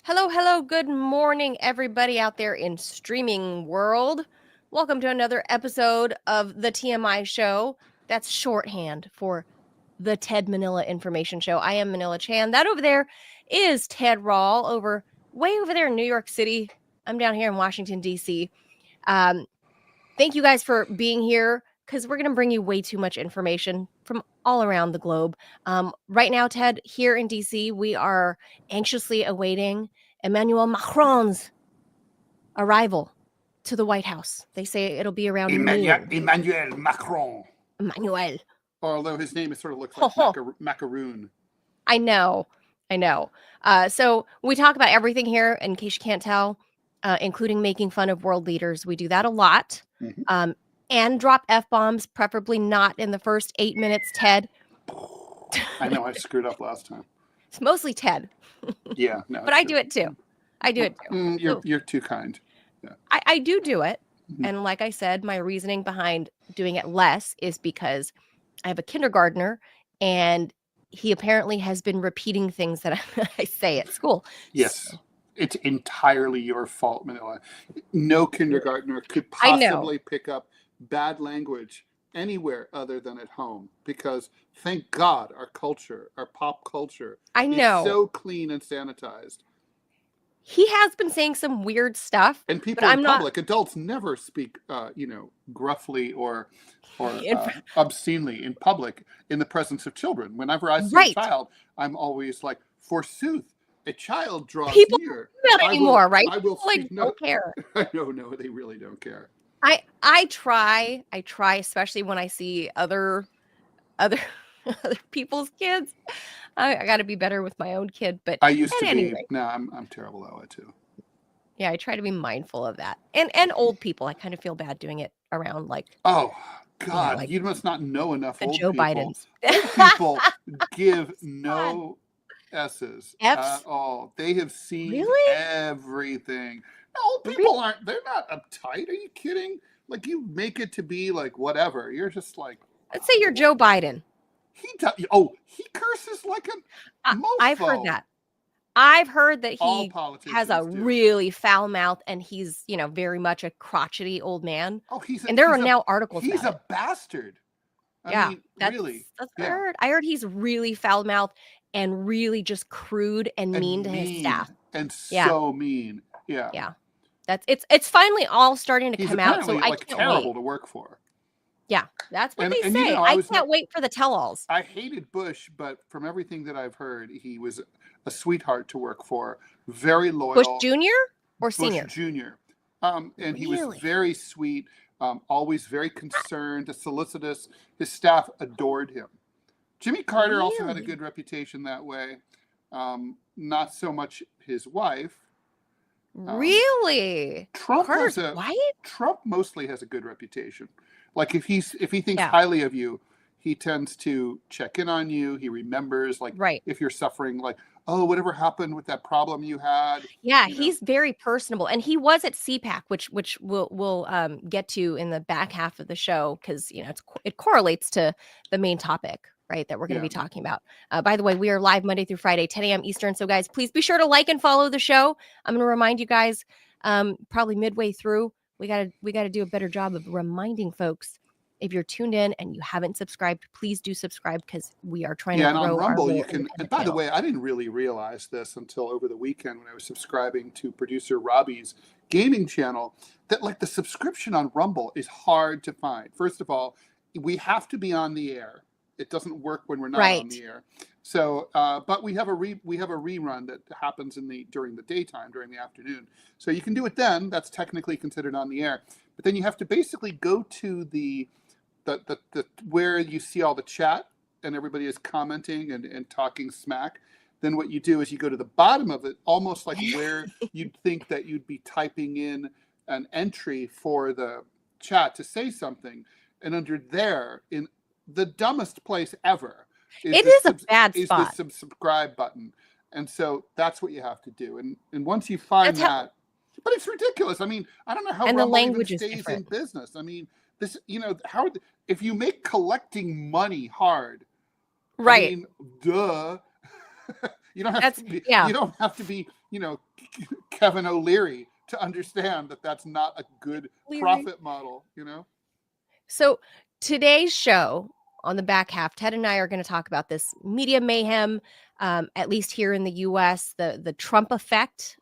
Hello, hello, good morning, everybody out there in streaming world. Welcome to another episode of the TMI Show. That's shorthand for the Ted Manila Information Show. I am Manila Chan. That over there is Ted Rall, way over there in New York City. I'm down here in Washington, D.C. Thank you guys for being here because we're going to bring you way too much information from all around the globe. Right now, Ted, here in D.C., we are anxiously awaiting Emmanuel Macron's arrival to the White House. They say it'll be around noon. Emmanuel Macron. Emmanuel. Although his name sort of looks like macaroon. I know. So we talk about everything here, in case you can't tell, including making fun of world leaders. We do that a lot. Mm-hmm. And drop F-bombs, preferably not in the first 8 minutes, Ted. I know, I screwed up last time. It's mostly Ted. Yeah, no. But I do it too. You're too kind. Yeah. I do it. Mm-hmm. And like I said, my reasoning behind doing it less is because I have a kindergartner and he apparently has been repeating things that I say at school. Yes. So. It's entirely your fault, Manila. No kindergartner could possibly pick up bad language anywhere other than at home, because thank God our culture, our pop culture, is so clean and sanitized. He has been saying some weird stuff, and people in public, adults never speak, gruffly or obscenely in public in the presence of children. Whenever I see a child, I'm always like, forsooth, a child draws people near. People don't anymore, right? I will like don't care. No, they really don't care. I try, especially when I see other people's kids. I got to be better with my own kid, but I used to be. No, I'm terrible that way too. Yeah, I try to be mindful of that. And old people, I kind of feel bad doing it around like. Oh God, you must not know enough old Joe people. Bidens. Old people give no S's at all. They have seen everything. Old people they're not uptight. Are you kidding? Like, you make it to be like whatever. You're just like, let's say you're Joe Biden. He curses like a mofo. I've heard that. I've heard that he has a really foul mouth and he's, very much a crotchety old man. Oh, there are now articles He's about a bastard. I mean, that's what I heard. I heard he's really foul mouthed and really just crude and mean to his staff. And so mean. Yeah. Yeah. It's finally all starting to come out. So I can't terrible wait. To work for. Yeah, that's what they say. I can't wait for the tell-alls. I hated Bush, but from everything that I've heard, he was a sweetheart to work for. Very loyal. Bush Jr. or Senior? Bush Jr. And he was very sweet, always very concerned, solicitous. His staff adored him. Jimmy Carter also had a good reputation that way. Not so much his wife. Really? Trump mostly has a good reputation. Like if he thinks highly of you, he tends to check in on you. He remembers, if you're suffering, whatever happened with that problem you had. Yeah, he's very personable, and he was at CPAC, which we'll get to in the back half of the show because it correlates to the main topic. Right, that we're going to be talking about. By the way, we are live Monday through Friday, 10 a.m. Eastern. So, guys, please be sure to like and follow the show. I'm going to remind you guys, probably midway through, we got to do a better job of reminding folks. If you're tuned in and you haven't subscribed, please do subscribe because we are trying to grow. And on Rumble, you can. And by channel. the way, I didn't really realize this until over the weekend when I was subscribing to producer Robbie's gaming channel. That the subscription on Rumble is hard to find. First of all, we have to be on the air. It doesn't work when we're not on the air. So, but we have a rerun that happens during the daytime, during the afternoon. So you can do it then. That's technically considered on the air. But then you have to basically go to the where you see all the chat and everybody is commenting and talking smack. Then what you do is you go to the bottom of it, almost like where you'd think that you'd be typing in an entry for the chat to say something, and under there in the dumbest place ever. Is a bad spot. Is the subscribe button. And so that's what you have to do. And once you find but it's ridiculous. I mean, I don't know how Rumble even stays in business. I mean, this, if you make collecting money hard, right? I mean, duh. You don't have That's to be. yeah. You don't have to be. Kevin O'Leary to understand that that's not a good profit model. So today's show on the back half, Ted and I are going to talk about this media mayhem, at least here in the U.S. The Trump effect,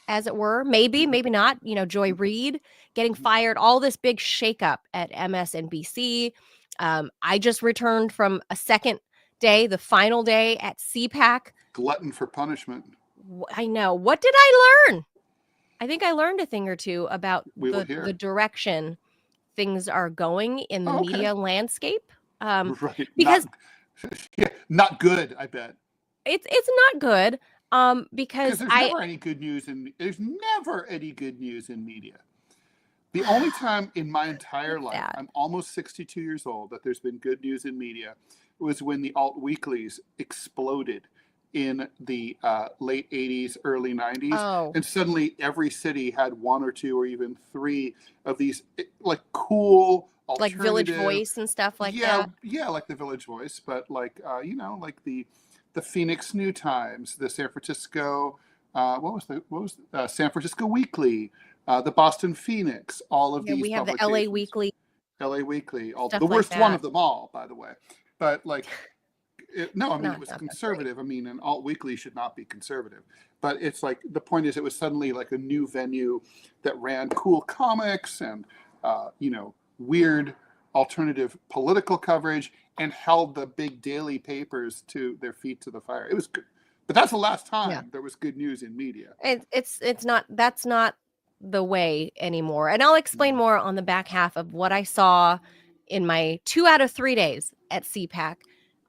as it were. Maybe not. Joy Reid getting fired. All this big shakeup at MSNBC. I just returned from a second day, the final day at CPAC. Glutton for punishment. I know. What did I learn? I think I learned a thing or two about the direction things are going in the media landscape. Right. Because not good, I bet. It's not good. Because there's never any good news there's never any good news in media. The only time in my entire life, I'm almost 62 years old, that there's been good news in media was when the alt weeklies exploded in the late 80s, early 90s. And suddenly every city had one or two or even three of these like cool alternative, like Village Voice and stuff like that. Yeah, like the Village Voice, but like like the Phoenix New Times, the San Francisco San Francisco Weekly, the Boston Phoenix, all of these. We have the LA Weekly. LA Weekly, the worst one of them all, by the way. But like, it was conservative. I mean, an alt weekly should not be conservative. But it's like, the point is, it was suddenly like a new venue that ran cool comics and, weird alternative political coverage and held the big daily papers to their feet to the fire. It was good. But that's the last time there was good news in media. That's not the way anymore. And I'll explain more on the back half of what I saw in my 2 out of 3 days at CPAC.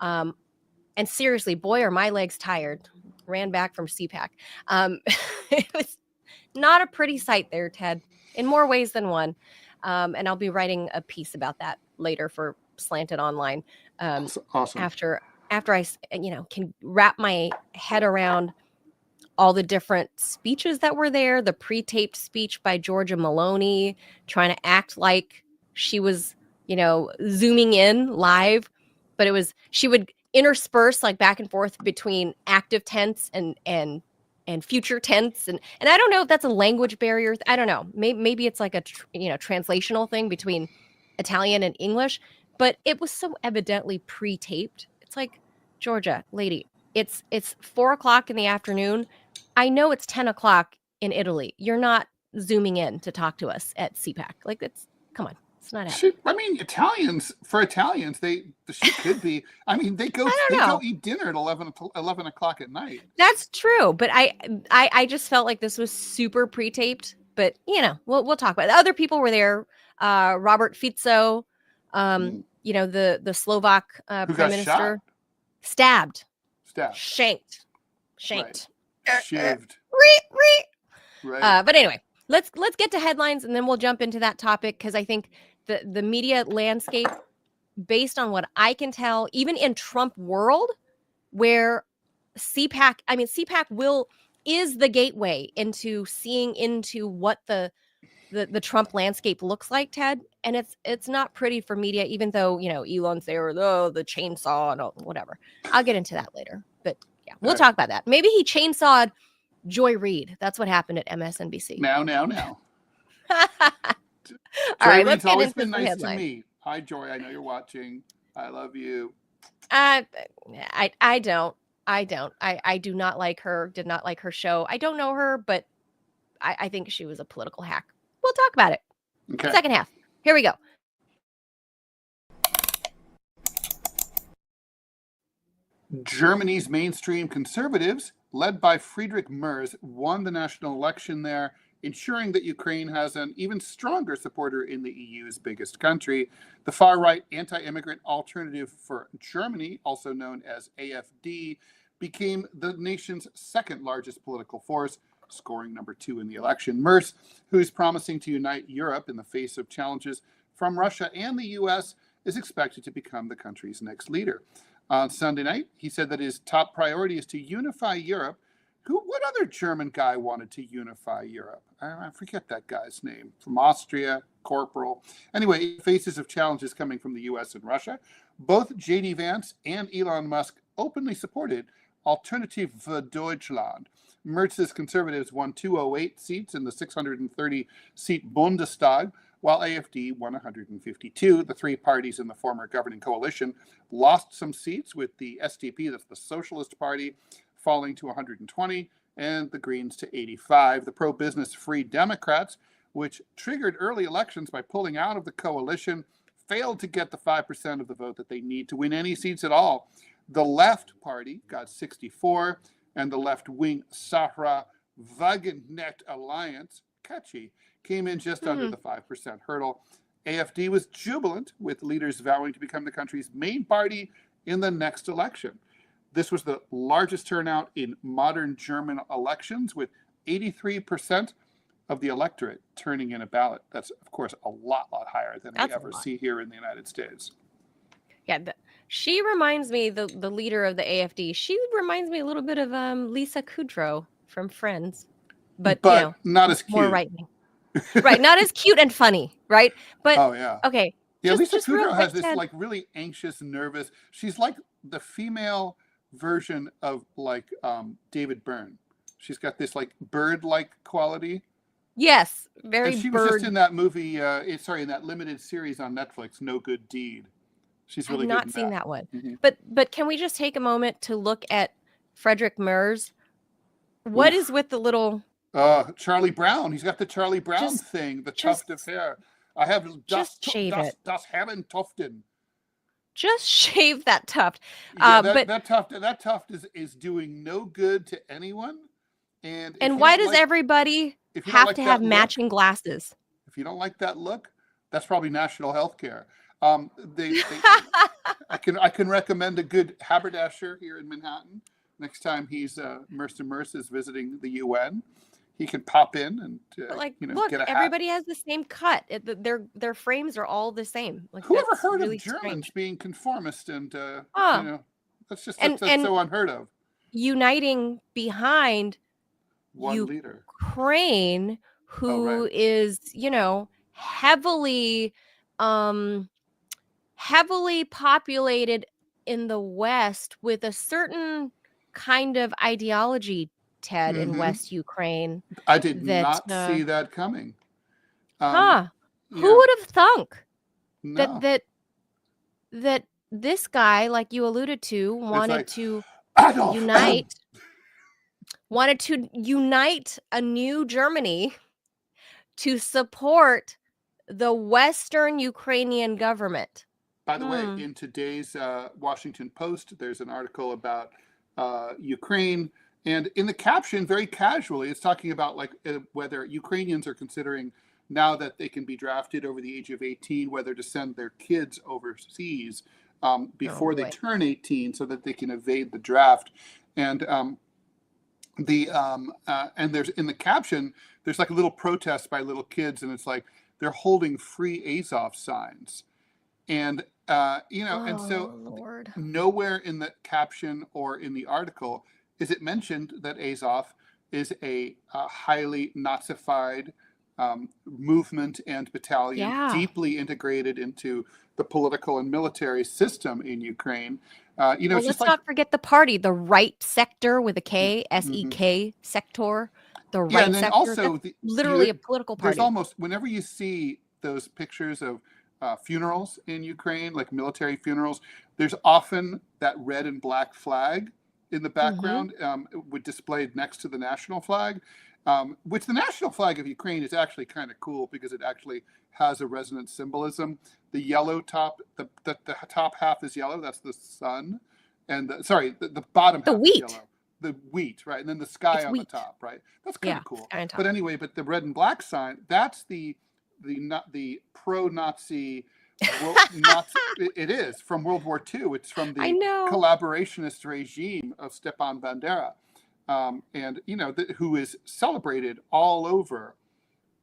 And seriously, boy, are my legs tired. Ran back from CPAC. It was not a pretty sight there, Ted, in more ways than one. And I'll be writing a piece about that later for Slanted Online. Awesome. After I, can wrap my head around all the different speeches that were there, the pre-taped speech by Georgia Maloney, trying to act like she was, zooming in live, but she would intersperse like back and forth between active tense and future tense. And I don't know if that's a language barrier. I don't know. Maybe it's like a, translational thing between Italian and English, but it was so evidently pre-taped. It's like, Georgia, lady, it's 4:00 in the afternoon. I know it's 10:00 in Italy. You're not zooming in to talk to us at CPAC. Like, come on. It's not happening. I mean, Italians, she could be. I mean, they go eat dinner at 11 o'clock at night. That's true. But I just felt like this was super pre-taped. But, we'll talk about it. Other people were there. Robert Fico, the Slovak prime minister. Stabbed. Shanked. Right. Shivved. Right. But anyway, let's get to headlines and then we'll jump into that topic, because I think the media landscape, based on what I can tell, even in Trump world, where CPAC is the gateway into seeing into what the Trump landscape looks like, Ted. And it's not pretty for media, even though, Elon's there, the chainsaw and whatever. I'll get into that later. But yeah, we'll talk about that. Maybe he chainsawed Joy Reid. That's what happened at MSNBC. Now. All right, Reid's always been nice to me. Hi, Joy. I know you're watching. I love you. I don't. I do not like her. Did not like her show. I don't know her, but I think she was a political hack. We'll talk about it. Okay. Second half. Here we go. Germany's mainstream conservatives, led by Friedrich Merz, won the national election there, ensuring that Ukraine has an even stronger supporter in the EU's biggest country. The far-right anti-immigrant Alternative for Germany, also known as AfD, became the nation's second largest political force, scoring number 2 in the election. Merz, who is promising to unite Europe in the face of challenges from Russia and the U.S., is expected to become the country's next leader. On Sunday night, he said that his top priority is to unify Europe. What other German guy wanted to unify Europe? I forget that guy's name. From Austria, Corporal. Anyway, faces of challenges coming from the U.S. and Russia. Both J.D. Vance and Elon Musk openly supported Alternative für Deutschland. Merz's conservatives won 208 seats in the 630-seat Bundestag, while AfD won 152. The three parties in the former governing coalition lost some seats, with the SDP, that's the Socialist Party, falling to 120, and the Greens to 85. The pro-business Free Democrats, which triggered early elections by pulling out of the coalition, failed to get the 5% of the vote that they need to win any seats at all. The Left Party got 64, and the left-wing Sahra Wagenknecht Alliance, catchy, came in just under the 5% hurdle. AfD was jubilant, with leaders vowing to become the country's main party in the next election. This was the largest turnout in modern German elections, with 83% of the electorate turning in a ballot. That's, of course, a lot higher than we ever see here in the United States. Yeah, she reminds me, the leader of the AfD, she reminds me a little bit of Lisa Kudrow from Friends. But you know, not as cute. More right-wing. Right, not as cute and funny, right? But oh yeah, okay. Yeah, Lisa Kudrow has this like really anxious, nervous. She's like the female version of like David Byrne. She's got this like bird-like quality. Yes, very. And she was just in that movie. In that limited series on Netflix, No Good Deed. She's really. I've not seen that one. Mm-hmm. But can we just take a moment to look at Frederick Merz? What is with the little? Charlie Brown. He's got the Charlie Brown thing, the tuft of hair. I have das Herren Tuften. Just shave that tuft. Yeah, that tuft is doing no good to anyone. And why does everybody have to have matching glasses? If you don't like that look, that's probably national health care. I can recommend a good haberdasher here in Manhattan. Next time Mr. Merz is visiting the UN, he can pop in and look, get a hat. Everybody has the same cut. Their frames are all the same. Like, whoever heard really of Germans being conformist and that's so unheard of. Uniting behind one leader, Ukraine, who is heavily populated in the West with a certain kind of ideology, Ted, in West Ukraine. I did not see that coming. Who would have thunk that this guy, like you alluded to, wanted to unite a new Germany to support the Western Ukrainian government. By the way, in today's Washington Post, there's an article about Ukraine. And in the caption, very casually, it's talking about whether Ukrainians are considering, now that they can be drafted over the age of 18, whether to send their kids overseas before they turn 18 so that they can evade the draft. And there's in the caption, there's like a little protest by little kids, and it's like they're holding free Azov signs. And and so Lord. Nowhere in the caption or in the article is it mentioned that Azov is a highly Nazified movement and battalion, deeply integrated into the political and military system in Ukraine. Let's not forget the party, the Right Sector with a K, SEK sector, the Right and then Sector. Also literally a political party. There's almost, whenever you see those pictures of funerals in Ukraine, like military funerals, there's often that red and black flag in the background, displayed next to the national flag, which the national flag of Ukraine is actually kind of cool because it actually has a resonant symbolism. The yellow top, the top half is yellow. That's the sun, and the bottom half is yellow. The wheat, right, and then the sky on the top, right. That's kind of cool. But anyway, but the red and black sign, that's the pro-Nazi. It is from World War II. It's from the collaborationist regime of Stepan Bandera, and who is celebrated all over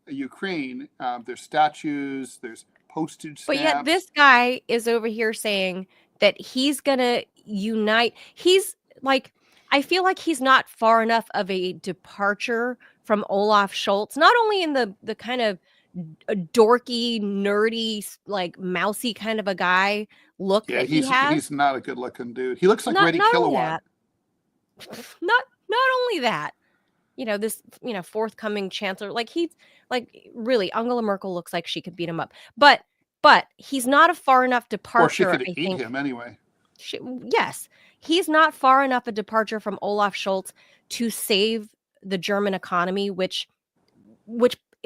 Ukraine. There's statues, there's postage stamps. But yet this guy is over here saying that he's gonna unite. He's like, I feel like he's not far enough of a departure from Olaf Scholz, not only in the kind of a dorky, nerdy, like mousy kind of a guy look that he has. He's not a good looking dude. He looks like Reddy Kilowatt. not only that, this, forthcoming chancellor, like he's like really Angela Merkel looks like she could beat him up. But he's not a far enough departure. Or she could I eat think. him anyway. Yes, he's not far enough a departure from Olaf Scholz to save the German economy, which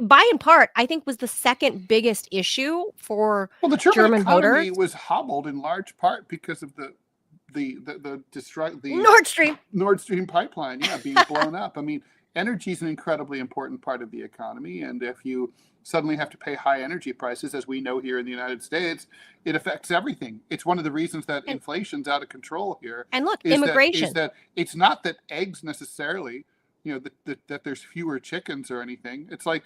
by in part I think was the second biggest issue for the German economy voters. was hobbled in large part because of the Nord Stream pipeline, being blown up. I mean, energy is an incredibly important part of the economy, and if you suddenly have to pay high energy prices, as we know here in the United States, it affects everything. It's one of the reasons that inflation's out of control here. And look, immigration. Is that it's not that eggs necessarily, that there's fewer chickens or anything. It's like,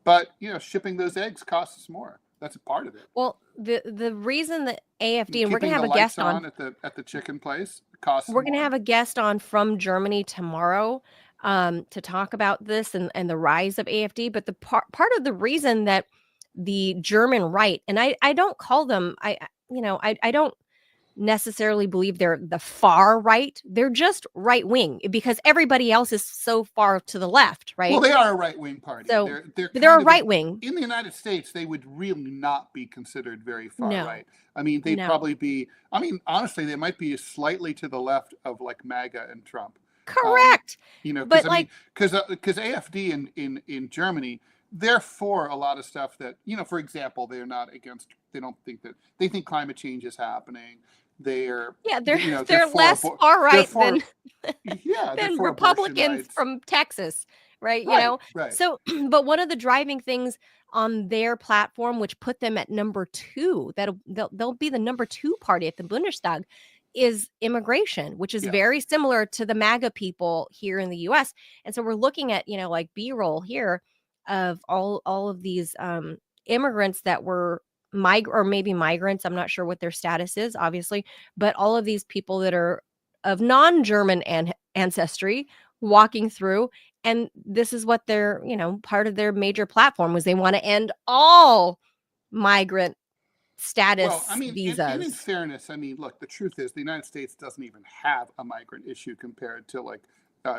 but shipping those eggs costs us more. That's a part of it. Well, the reason that AFD, and we're gonna have a guest on at the chicken place costs. We're gonna have a guest on from Germany tomorrow to talk about this and the rise of AFD. But the part of the reason that the German right, and I don't call them, I don't necessarily believe they're the far right. They're just right wing because everybody else is so far to the left, right? Well, they are a right wing party. So they're a right wing. In the United States, they would really not be considered very far right. I mean, they'd probably be. I mean, honestly, they might be slightly to the left of like MAGA and Trump. Correct. But because AFD in Germany, they're for a lot of stuff that for example, they're not against. They don't think that they think climate change is happening. They're less far right than than Republicans from Texas, right? Right. So, but one of the driving things on their platform, which put them at number 2, they'll be the number 2 party at the Bundestag, is immigration, which is very similar to the MAGA people here in the U.S. And so we're looking at like B-roll here of all of these immigrants that were migrants. I'm not sure what their status is, obviously, but all of these people that are of non-German ancestry walking through, and this is what their part of their major platform was. They want to end all migrant status visas. And in fairness, look, the truth is the United States doesn't even have a migrant issue compared to like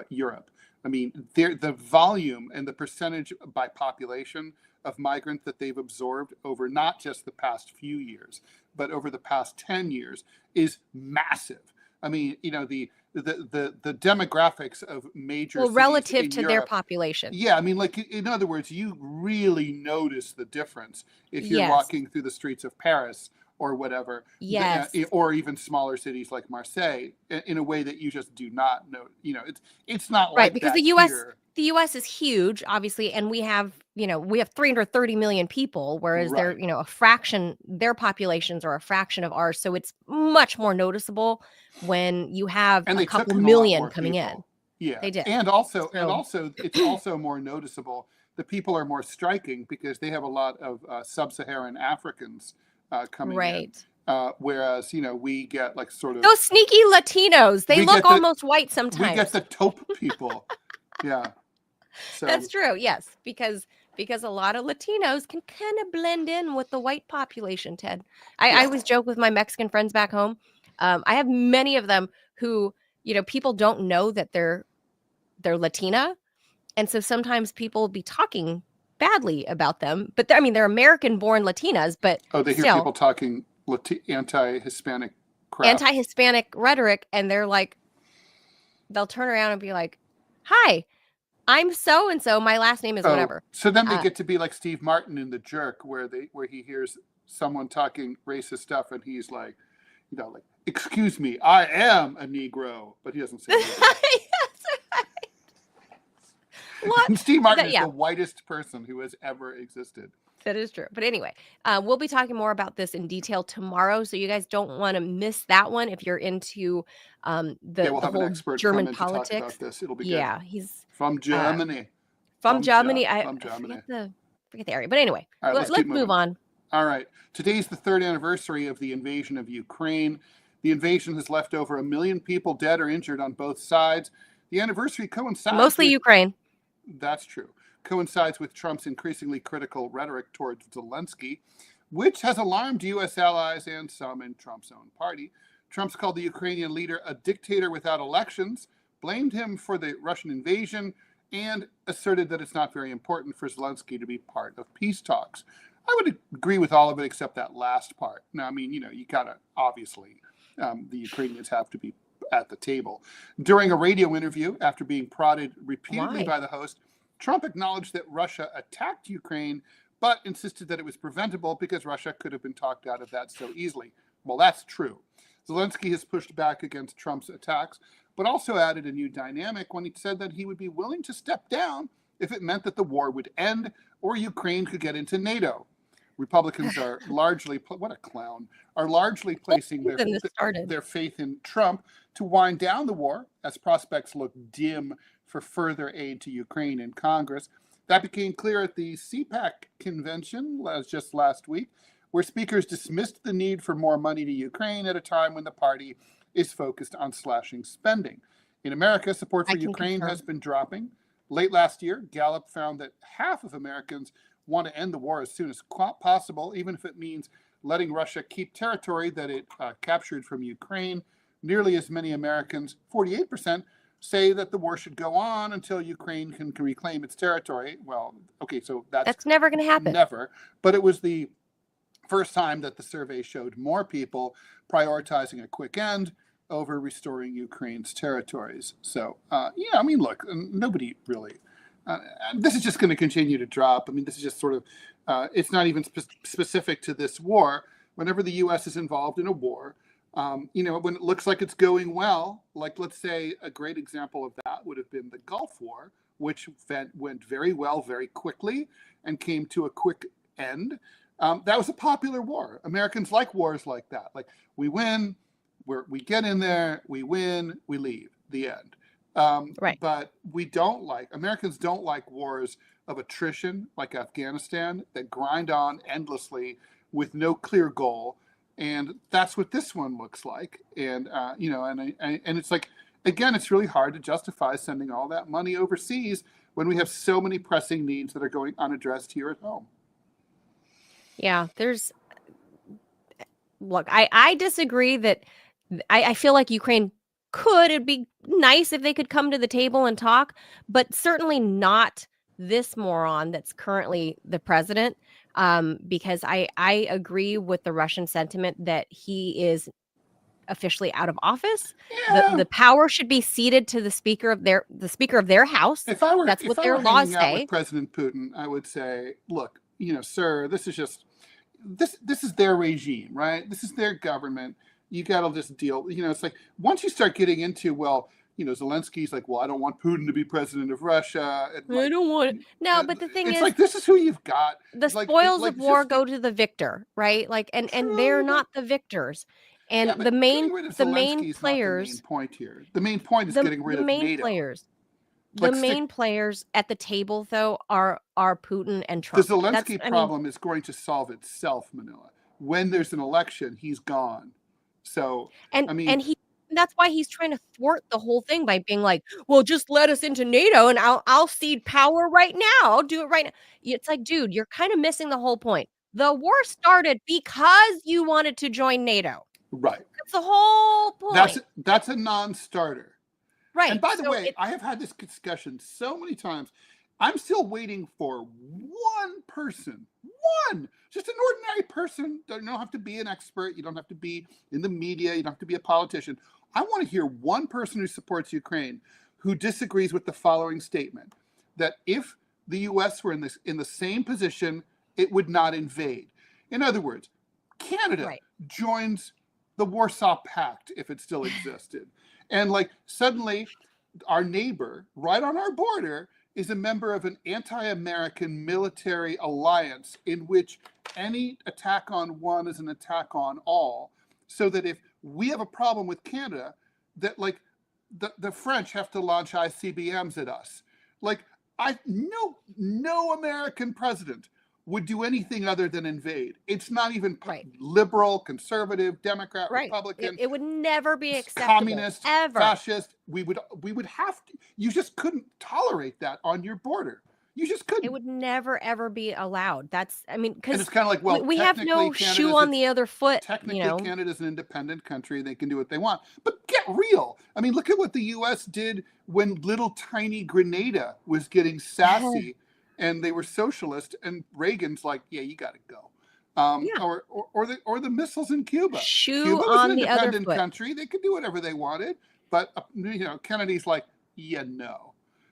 Europe. I mean, the volume and the percentage by population of migrants that they've absorbed over not just the past few years, but over the past 10 years is massive. I mean, the demographics of major cities relative to Europe, their population. Yeah, I mean, like in other words, you really notice the difference if you're walking through the streets of Paris or whatever, or even smaller cities like Marseille, in a way that you just do not know. It's not right like because that the U.S. is huge, obviously, and we have 330 million people, whereas they're a fraction. Their populations are a fraction of ours, so it's much more noticeable when you have a couple million coming in. Yeah, they did, and also it's also more noticeable. The people are more striking because they have a lot of sub-Saharan Africans coming in. Whereas we get like sort of those sneaky Latinos. They look almost white sometimes. We get the taupe people. Yeah. So. That's true. Yes, because a lot of Latinos can kind of blend in with the white population, Ted. I always joke with my Mexican friends back home. I have many of them who, people don't know that they're Latina. And so sometimes people will be talking badly about them, but they're American-born Latinas, but they hear people talking anti-Hispanic crap. Anti-Hispanic rhetoric, and they're like, they'll turn around and be like, "Hi, I'm so and so. My last name is whatever." So then they get to be like Steve Martin in The Jerk, where he hears someone talking racist stuff, and he's like, like, "Excuse me, I am a Negro," but he doesn't say that. And Steve Martin is the whitest person who has ever existed. That is true. But anyway, we'll be talking more about this in detail tomorrow, so you guys don't want to miss that one if you're into we'll have whole an expert German come in politics. To talk about this. It'll be good. Yeah, he's from Germany. From Germany. I forget the area, but anyway, let's move on. All right. Today's the 3rd anniversary of the invasion of Ukraine. The invasion has left over 1 million people dead or injured on both sides. The anniversary coincides mostly Ukraine. That's true. Coincides with Trump's increasingly critical rhetoric towards Zelensky, which has alarmed U.S. allies and some in Trump's own party. Trump's called the Ukrainian leader a dictator without elections, blamed him for the Russian invasion, and asserted that it's not very important for Zelensky to be part of peace talks. I would agree with all of it except that last part. Now, I mean, you gotta, obviously, the Ukrainians have to be at the table. During a radio interview, after being prodded repeatedly by the host, Trump acknowledged that Russia attacked Ukraine, but insisted that it was preventable because Russia could have been talked out of that so easily. Well, that's true. Zelensky has pushed back against Trump's attacks, but also added a new dynamic when he said that he would be willing to step down if it meant that the war would end or Ukraine could get into NATO. Republicans are largely, what a clown, are largely placing their faith in Trump to wind down the war as prospects look dim for further aid to Ukraine in Congress. That became clear at the CPAC convention just last week, where speakers dismissed the need for more money to Ukraine at a time when the party is focused on slashing spending. In America, support for Ukraine has been dropping. Late last year, Gallup found that half of Americans want to end the war as soon as possible, even if it means letting Russia keep territory that it captured from Ukraine. Nearly as many Americans, 48%, say that the war should go on until Ukraine can reclaim its territory. Well, okay, so that's never going to happen. Never. But it was the first time that the survey showed more people prioritizing a quick end over restoring Ukraine's territories. So, yeah, I mean, look, nobody really... this is just going to continue to drop. I mean, this is just sort of, it's not even specific to this war. Whenever the U.S. is involved in a war, when it looks like it's going well, like let's say a great example of that would have been the Gulf War, which went very well, very quickly, and came to a quick end. That was a popular war. Americans like wars like that. Like, we win, we get in there, we win, we leave, the end. Right. But Americans don't like wars of attrition like Afghanistan that grind on endlessly with no clear goal. And that's what this one looks like. And, and it's like, again, it's really hard to justify sending all that money overseas when we have so many pressing needs that are going unaddressed here at home. Yeah, I disagree that I feel like Ukraine it'd be nice if they could come to the table and talk, but certainly not this moron that's currently the president, because I agree with the Russian sentiment that he is officially out of office. Yeah. The power should be ceded to the speaker of their house. That's what their laws say. With President Putin, I would say, look, sir, this is just this is their regime, right? This is their government. You got to just deal. It's like once you start getting into, Zelensky's like, well, I don't want Putin to be president of Russia. I don't want it. No, but the thing is, it's like, this is who you've got. The spoils of war go to the victor, right? Like, and they're not the victors. And the main players. The main point here. The main point is getting rid of NATO. The main players at the table, though, are Putin and Trump. The Zelensky problem is going to solve itself, Manila. When there's an election, he's gone. So, that's why he's trying to thwart the whole thing by being like, well, just let us into NATO and I'll cede power right now. I'll do it right now. It's like, dude, you're kind of missing the whole point. The war started because you wanted to join NATO. Right. That's the whole point. That's a non-starter. Right. And by the way, I have had this discussion so many times. I'm still waiting for one person, just an ordinary person. You don't have to be an expert. You don't have to be in the media. You don't have to be a politician. I want to hear one person who supports Ukraine who disagrees with the following statement, that if the U.S. were in the same position, it would not invade. In other words, Canada joins the Warsaw Pact if it still existed. And suddenly our neighbor right on our border is a member of an anti-American military alliance in which any attack on one is an attack on all. So that if we have a problem with Canada, that the French have to launch ICBMs at us. No American president would do anything other than invade. It's not even liberal, conservative, Democrat, Republican. It would never be acceptable. Communist, ever. Fascist. We would have to. You just couldn't tolerate that on your border. You just It couldn't. would never, ever be allowed. That's, I mean, And because it's kind of like, well, we have no technically shoe Canada's on the other foot, you technically know? Canada's an independent country. They can do what they want. But get real. I mean, look at what the U.S. did when little tiny Grenada was getting sassy and they were socialist, and Reagan's like, yeah, you got to go. Yeah. Or the missiles in Cuba. Shoe Cuba was an on the other independent foot. country. They could do whatever they wanted. But, Kennedy's like, yeah, no.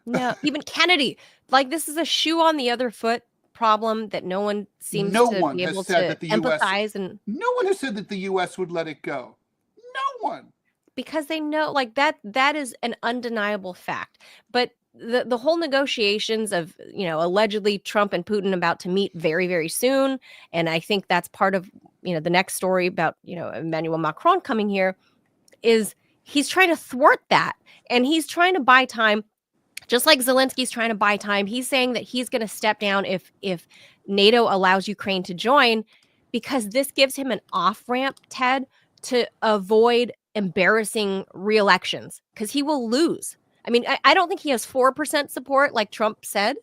No, even Kennedy, like, this is a shoe on the other foot problem that no one seems No to one be has able said to that the U.S. empathize, and No one has said that the U.S. would let it go. No one. because they know, like, that is an undeniable fact. But the whole negotiations of, allegedly Trump and Putin about to meet very, very soon, and I think that's part of, the next story about, Emmanuel Macron coming here, is he's trying to thwart that, and he's trying to buy time. Just like Zelensky's trying to buy time, he's saying that he's going to step down if NATO allows Ukraine to join, because this gives him an off-ramp, Ted, to avoid embarrassing re-elections, because he will lose. I mean, I don't think he has 4% support like Trump said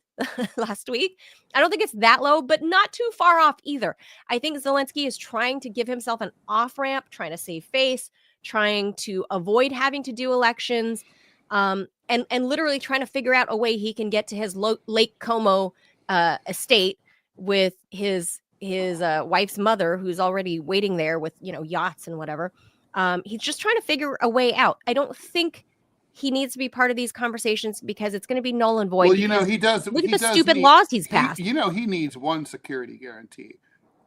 last week. I don't think it's that low, but not too far off either. I think Zelensky is trying to give himself an off-ramp, trying to save face, trying to avoid having to do elections. And literally trying to figure out a way he can get to his Lake Como estate with his wife's mother, who's already waiting there with, yachts and whatever. He's just trying to figure a way out. I don't think he needs to be part of these conversations, because it's going to be null and void. Well, he does. Look at he the does stupid need, laws he's passed. He needs one security guarantee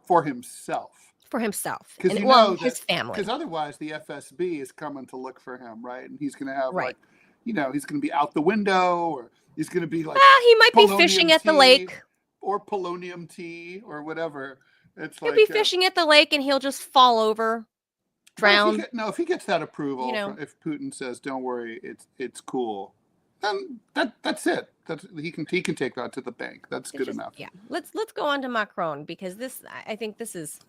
for himself. For himself. Because his family. Because otherwise the FSB is coming to look for him, right? And he's going to have right. he's going to be out the window, or he's going to be like, he might be fishing at the lake, or polonium tea, or whatever. He'll be fishing at the lake, and he'll just fall over, drown. If he gets that approval, if Putin says, "Don't worry, it's cool," then that's it. He can take that to the bank. That's good enough. Yeah, let's go on to Macron, because I think this is.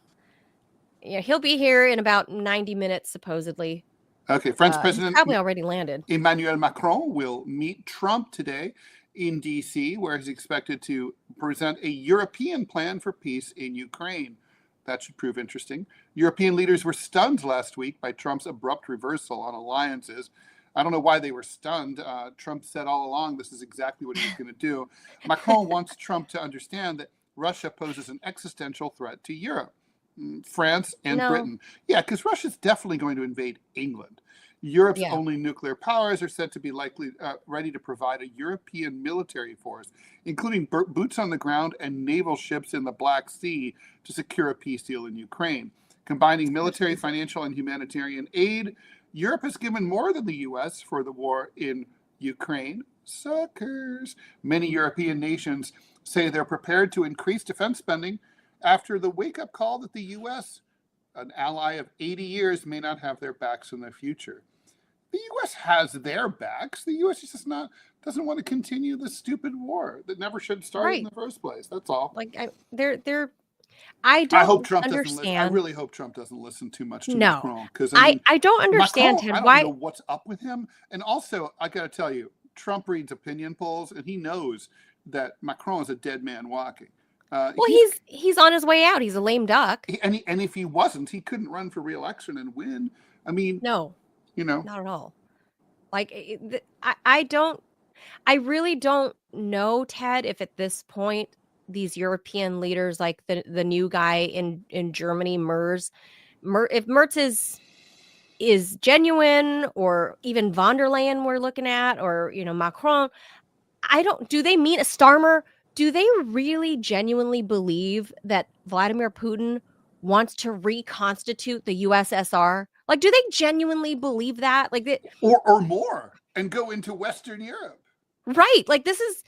He'll be here in about 90 minutes, supposedly. Okay, French President probably already landed. Emmanuel Macron will meet Trump today in D.C., where he's expected to present a European plan for peace in Ukraine. That should prove interesting. European leaders were stunned last week by Trump's abrupt reversal on alliances. I don't know why they were stunned. Trump said all along this is exactly what he was going to do. Macron wants Trump to understand that Russia poses an existential threat to Europe, France, and Britain. Yeah, because Russia's definitely going to invade England. Europe's only nuclear powers are said to be likely ready to provide a European military force, including boots on the ground and naval ships in the Black Sea, to secure a peace deal in Ukraine. Combining military, financial, and humanitarian aid, Europe has given more than the U.S. for the war in Ukraine. Suckers. Many European nations say they're prepared to increase defense spending after the wake-up call that the U.S., an ally of 80 years, may not have their backs in the future. The U.S. has their backs. The U.S. just doesn't want to continue the stupid war that never should start in the first place. That's all. I hope Trump understand. Doesn't listen. I really hope Trump doesn't listen too much to No. Macron, because I don't understand Macron, why. I don't know what's up with him. And also, I got to tell you, Trump reads opinion polls, and he knows that Macron is a dead man walking. He's on his way out. He's a lame duck. And if he wasn't, he couldn't run for re-election and win. I mean, no, not at all. I really don't know, Ted, if at this point these European leaders, like the new guy in Germany, if Merz is genuine, or even von der Leyen we're looking at, or Macron, do they mean a Starmer? Do they really genuinely believe that Vladimir Putin wants to reconstitute the USSR? Like, do they genuinely believe that? Or more, and go into Western Europe? Right. Like, this is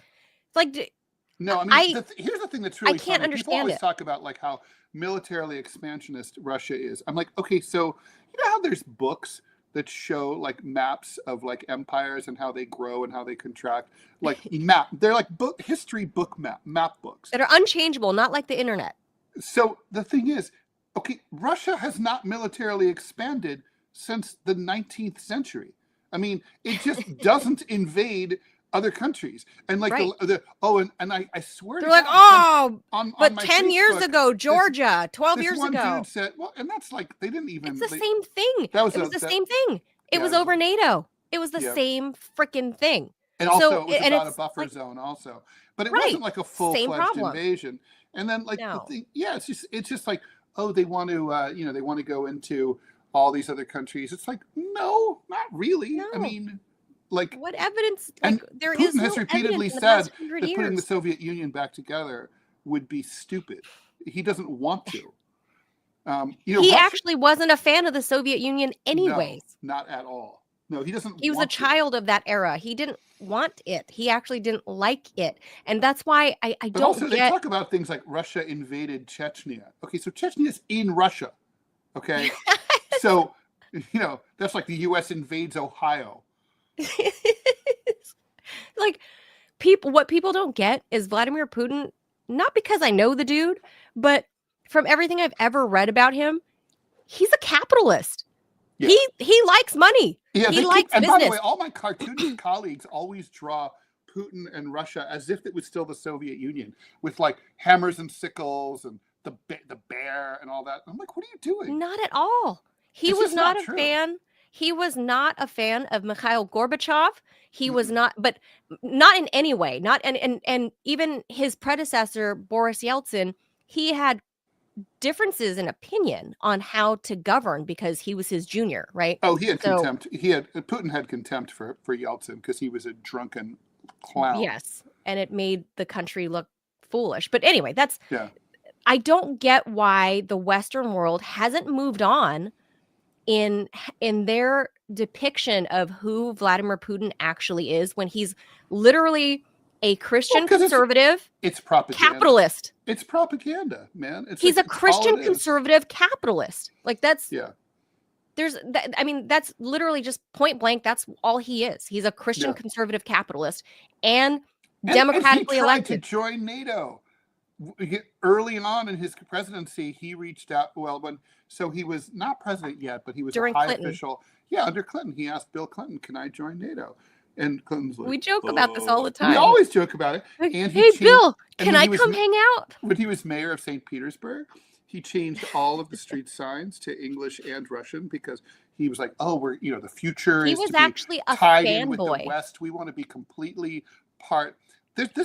like. No, I mean, here's the thing that's really I can't funny. understand People always it. talk about how militarily expansionist Russia is. I'm like, okay, so how there's books that show maps of empires and how they grow and how they contract, they're history book map books that are unchangeable, not like the internet. So the thing is, okay, Russia has not militarily expanded since the 19th century. I mean, it just doesn't invade other countries. And like Right. and I swear They're to like, God, oh, on but my 10 years Facebook, ago, Georgia, 12 this years one ago. dude said, well, and that's like, they didn't even, It's the same thing. that was It was the same thing. It yeah, was over NATO. It was the yeah. same freaking thing. And also So, it was and about a it's buffer like, zone also, but it right, wasn't like a same full-fledged problem. invasion. And then like the No. thing, yeah, it's just like, oh, they want to, they want to go into all these other countries. It's like, no, not really. No. I mean, like, What evidence? and Like, there Putin is no has repeatedly evidence in the said past 100 that putting the years. Soviet Union back together would be stupid. He doesn't want to. He Russia, actually wasn't a fan of the Soviet Union anyways. No, not at all. No, he doesn't. He was a child of that era. He didn't want it. He actually didn't like it. And that's why I But don't also, get... they talk about things like Russia invaded Chechnya. Okay, so Chechnya is in Russia. Okay, so that's like the U.S. invades Ohio. Like, what people don't get is Vladimir Putin, not because I know the dude, but from everything I've ever read about him, he's a capitalist. Yeah. He likes money. Yeah, he likes and business. by the way, all my cartoonist colleagues always draw Putin and Russia as if it was still the Soviet Union, with like hammers and sickles and the bear and all that. I'm like, what are you doing? Not at all. He was not a fan. He was not a fan of Mikhail Gorbachev. He was not, but not in any way. Not and even his predecessor Boris Yeltsin, he had differences in opinion on how to govern because he was his junior, right? Oh, he had contempt. Putin had contempt for Yeltsin because he was a drunken clown. Yes, and it made the country look foolish. But anyway, I don't get why the Western world hasn't moved on in their depiction of who Vladimir Putin actually is when he's literally a Christian conservative. It's propaganda. Capitalist. It's propaganda, man. He's a Christian conservative capitalist. Like that's that's literally just point blank. That's all he is. He's a Christian conservative capitalist and democratically elected. He tried to join NATO. Early on in his presidency, he reached out. Well, so he was not president yet, but he was during a high Clinton. Official. Yeah, under Clinton, he asked Bill Clinton, "Can I join NATO?" And Clinton's like, we joke about this all the time. We always joke about it. Like, and hey, Bill, can I come hang out? When he was mayor of St. Petersburg, he changed all of the street signs to English and Russian because he was like, "Oh, we're the future he is was to actually be a tied in with the fanboy. West. We want to be completely part."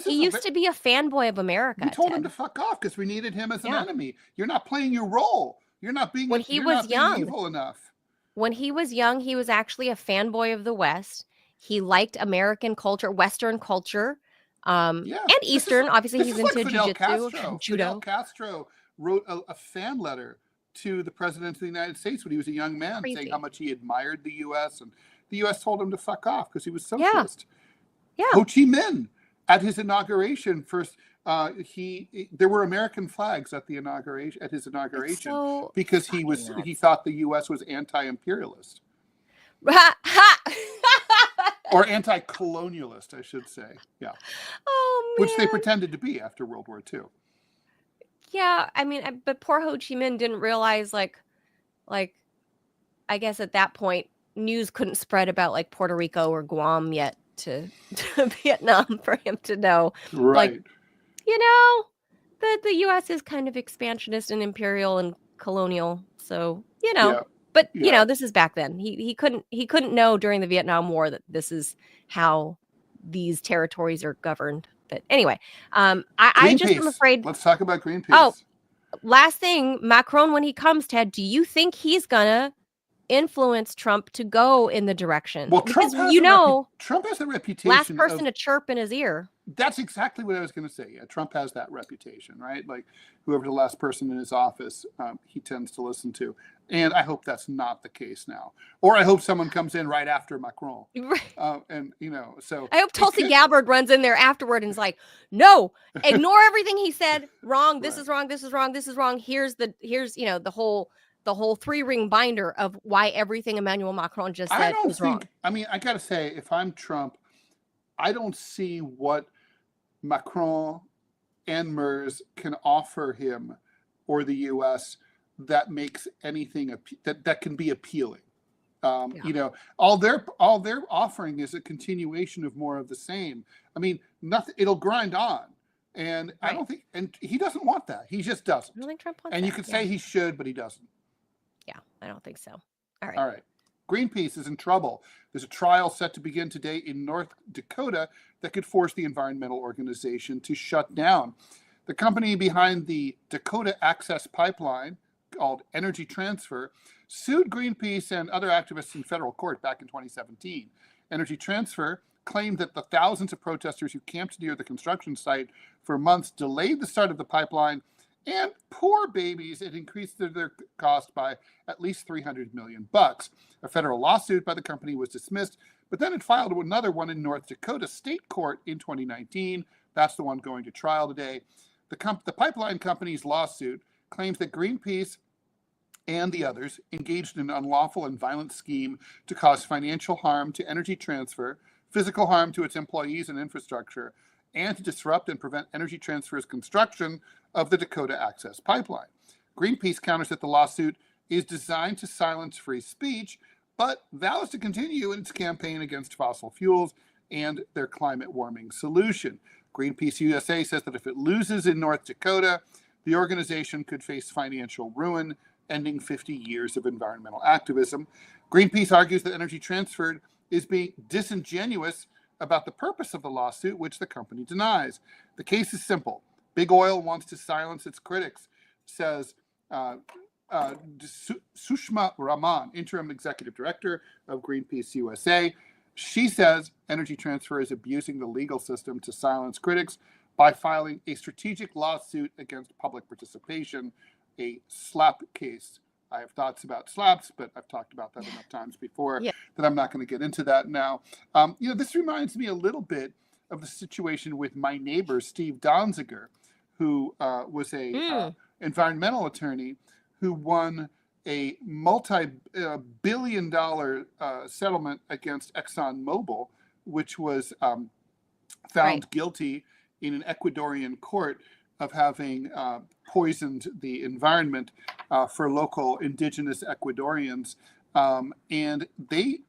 He used to be a fanboy of America. We told him to fuck off because we needed him as an enemy. You're not playing your role. You're not being when he was young, evil enough. When he was young, he was actually a fanboy of the West. He liked American culture, Western culture, and Eastern. Obviously, he's into jiu-jitsu, judo. Fidel Castro wrote a fan letter to the president of the United States when he was a young man, saying how much he admired the U.S. and the U.S. told him to fuck off because he was socialist. Yeah. Ho Chi Minh at his inauguration first. There were American flags at his inauguration because he thought the U.S. was anti-imperialist. Or anti-colonialist, I should say. Yeah. Oh, man. Which they pretended to be after World War II. Yeah, I mean, but poor Ho Chi Minh didn't realize, like, I guess at that point, news couldn't spread about, like, Puerto Rico or Guam yet to Vietnam for him to know. Right. Like, the U.S. is kind of expansionist and imperial and colonial, so, But this is back then. He couldn't know during the Vietnam War that this is how these territories are governed. But anyway, I just am afraid. Let's talk about Greenpeace. Oh, last thing, Macron, when he comes, Ted, do you think he's gonna influence Trump to go in the direction? Well, because Trump has a reputation. Last person to chirp in his ear. That's exactly what I was going to say. Yeah, Trump has that reputation, right? Like whoever the last person in his office, he tends to listen to. And I hope that's not the case now. Or I hope someone comes in right after Macron. So I hope Tulsi Gabbard runs in there afterward and is like, no, ignore everything he said. Wrong. This is wrong. This is wrong. This is wrong. Here's the whole 3-ring binder of why everything Emmanuel Macron just said was wrong. I mean, I got to say, if I'm Trump, I don't see what Macron and Merz can offer him or the U.S. that makes anything that can be appealing. You know, all they're offering is a continuation of more of the same. I mean, nothing. It'll grind on, and I don't think, and he doesn't want that. He just doesn't. I don't think Trump wants and that. You could say he should, but he doesn't. Yeah, I don't think so. All right. Greenpeace is in trouble. There's a trial set to begin today in North Dakota that could force the environmental organization to shut down. The company behind the Dakota Access Pipeline, called Energy Transfer, sued Greenpeace and other activists in federal court back in 2017. Energy Transfer claimed that the thousands of protesters who camped near the construction site for months delayed the start of the pipeline, and poor babies, it increased their cost by at least $300 million. A federal lawsuit by the company was dismissed, but then it filed another one in North Dakota State Court in 2019. That's the one going to trial today. The pipeline company's lawsuit claims that Greenpeace and the others engaged in an unlawful and violent scheme to cause financial harm to Energy Transfer, physical harm to its employees and infrastructure, and to disrupt and prevent Energy Transfer's construction of the Dakota Access Pipeline. Greenpeace counters that the lawsuit is designed to silence free speech, but vows to continue in its campaign against fossil fuels and their climate warming solution. Greenpeace USA says that if it loses in North Dakota, the organization could face financial ruin, ending 50 years of environmental activism. Greenpeace argues that Energy Transfer is being disingenuous about the purpose of the lawsuit, which the company denies. The case is simple. Big Oil wants to silence its critics, says Sushma Raman, interim executive director of Greenpeace USA. She says Energy Transfer is abusing the legal system to silence critics by filing a strategic lawsuit against public participation, a SLAP case. I have thoughts about SLAPs, but I've talked about that enough times before that I'm not going to get into that now. You know, this reminds me a little bit of the situation with my neighbor, Steve Donziger, who was a environmental attorney who won a multi-billion-dollar settlement against ExxonMobil, which was found guilty in an Ecuadorian court of having poisoned the environment for local indigenous Ecuadorians. And they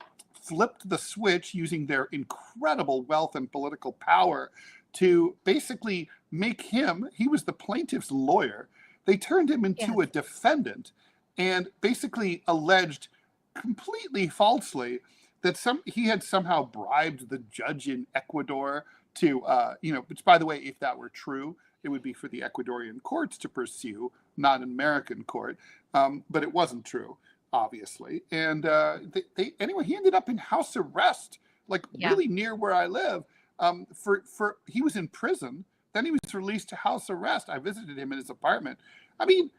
flipped the switch using their incredible wealth and political power to basically make him, he was the plaintiff's lawyer. They turned him into a defendant and basically alleged completely falsely that he had somehow bribed the judge in Ecuador to, which, by the way, if that were true, it would be for the Ecuadorian courts to pursue, not an American court. But it wasn't true, obviously. And anyway, he ended up in house arrest, really near where I live. He was in prison. Then he was released to house arrest. I visited him in his apartment. I mean,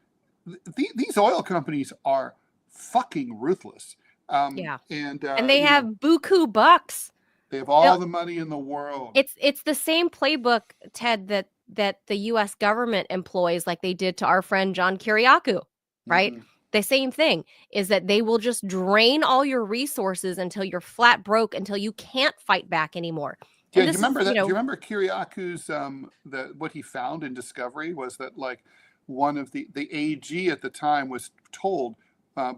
these oil companies are fucking ruthless. And they have buku bucks. They have all the money in the world. It's the same playbook, Ted, that the U.S. government employs, like they did to our friend John Kiriakou, right? Mm-hmm. The same thing is that they will just drain all your resources until you're flat broke, until you can't fight back anymore. Yeah, do you remember that? Do you remember Kiriakou's what he found in discovery was that one of the AG at the time was told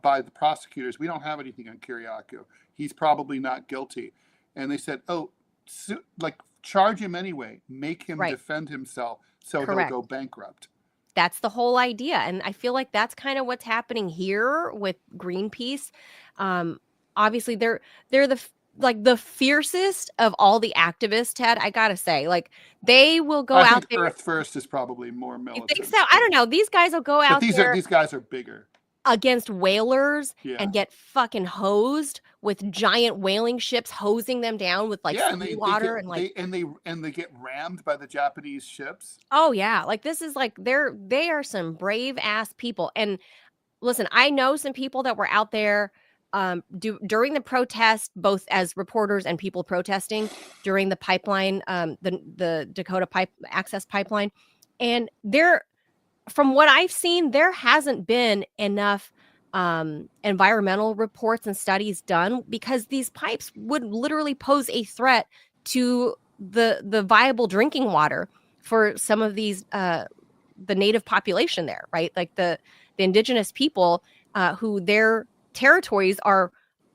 by the prosecutors, we don't have anything on Kiriakou. He's probably not guilty. And they said, charge him anyway. Make him defend himself so he'll go bankrupt. That's the whole idea. And I feel like that's kind of what's happening here with Greenpeace. Obviously, they're the fiercest of all the activists, Ted, I gotta say. They will go out there. Earth First is probably more militant. You think so? I don't know. These guys will go out there. These guys are bigger. Against whalers and get fucking hosed with giant whaling ships hosing them down with water and they get rammed by the Japanese ships. Oh yeah, this is they are some brave ass people. And listen, I know some people that were out there during the protest, both as reporters and people protesting during the pipeline, the Dakota Access Pipeline, and from what I've seen, there hasn't been enough environmental reports and studies done because these pipes would literally pose a threat to the viable drinking water for some of these the native population there, right? The indigenous people who their territories are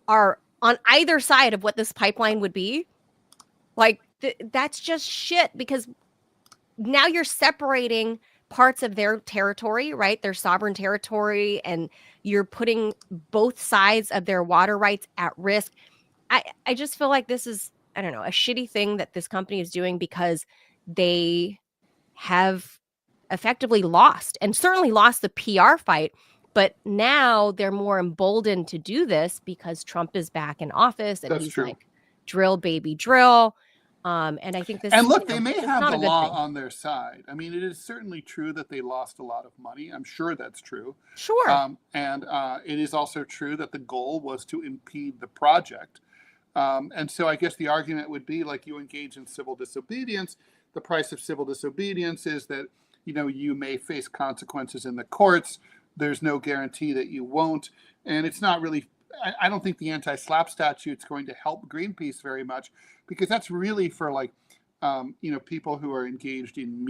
are on either side of what this pipeline would be, like that's just shit, because now you're separating parts of their territory, right? Their sovereign territory, and you're putting both sides of their water rights at risk. I just feel like this is, I don't know, a shitty thing that this company is doing, because they have effectively lost, and certainly lost the PR fight. But now they're more emboldened to do this because Trump is back in office, and That's he's true. like, drill, baby, drill. And I think this, And look, you know, they may it's have not the a good law thing. on their side. I mean, it is certainly true that they lost a lot of money. I'm sure that's true. Sure. And it is also true that the goal was to impede the project. And so I guess the argument would be, like, you engage in civil disobedience. The price of civil disobedience is that, you know, you may face consequences in the courts. There's no guarantee that you won't. And it's not really, I don't think the anti-SLAPP statute is going to help Greenpeace very much, because that's really for, like, you know, people who are engaged in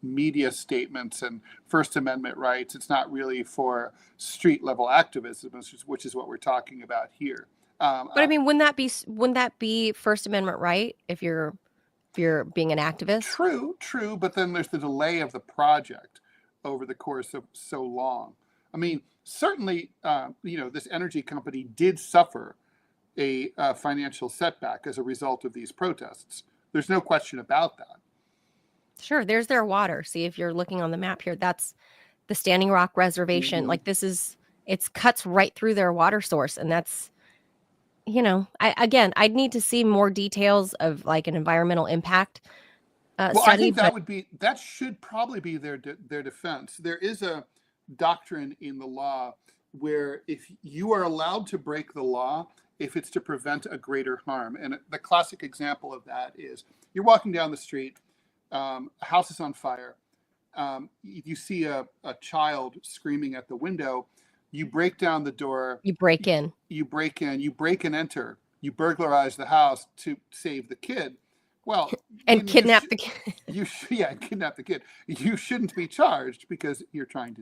media statements and First Amendment rights. It's not really for street level activism, which is what we're talking about here. But I mean, wouldn't that be First Amendment right if you're being an activist? True, but then there's the delay of the project over the course of so long. I mean, certainly, you know, this energy company did suffer a financial setback as a result of these protests. There's no question about that. Sure, there's their water. See, if you're looking on the map here, that's the Standing Rock Reservation. Mhm. Like, it cuts right through their water source, and that's, you know, I'd need to see more details of, like, an environmental impact Well, study. I think that should probably be their defense. There is a doctrine in the law where if you are allowed to break the law, if it's to prevent a greater harm. And the classic example of that is, you're walking down the street, a house is on fire, you see a child screaming at the window, you break down the door, You break in, you break and enter, you burglarize the house to save the kid. Well, and kidnap the kid. Kidnap the kid. You shouldn't be charged because you're trying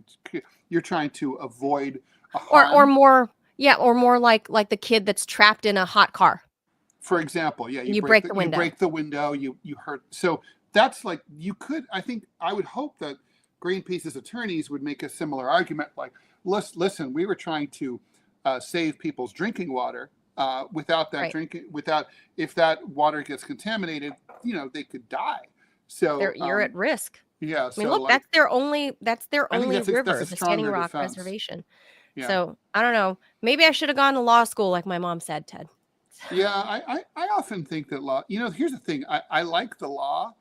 to avoid a harm. Or more like the kid that's trapped in a hot car. For example, you break the window. You break the window. You hurt. So that's like, I would hope that Greenpeace's attorneys would make a similar argument. Like, listen, we were trying to save people's drinking water. Without that right. If that water gets contaminated, you know, they could die. So you're at risk. Yeah. I mean, look, that's their only river, the Standing Rock defense. Reservation. Yeah. So I don't know. Maybe I should have gone to law school, like my mom said, Ted. Yeah, I often think that law, you know, here's the thing. I like the law,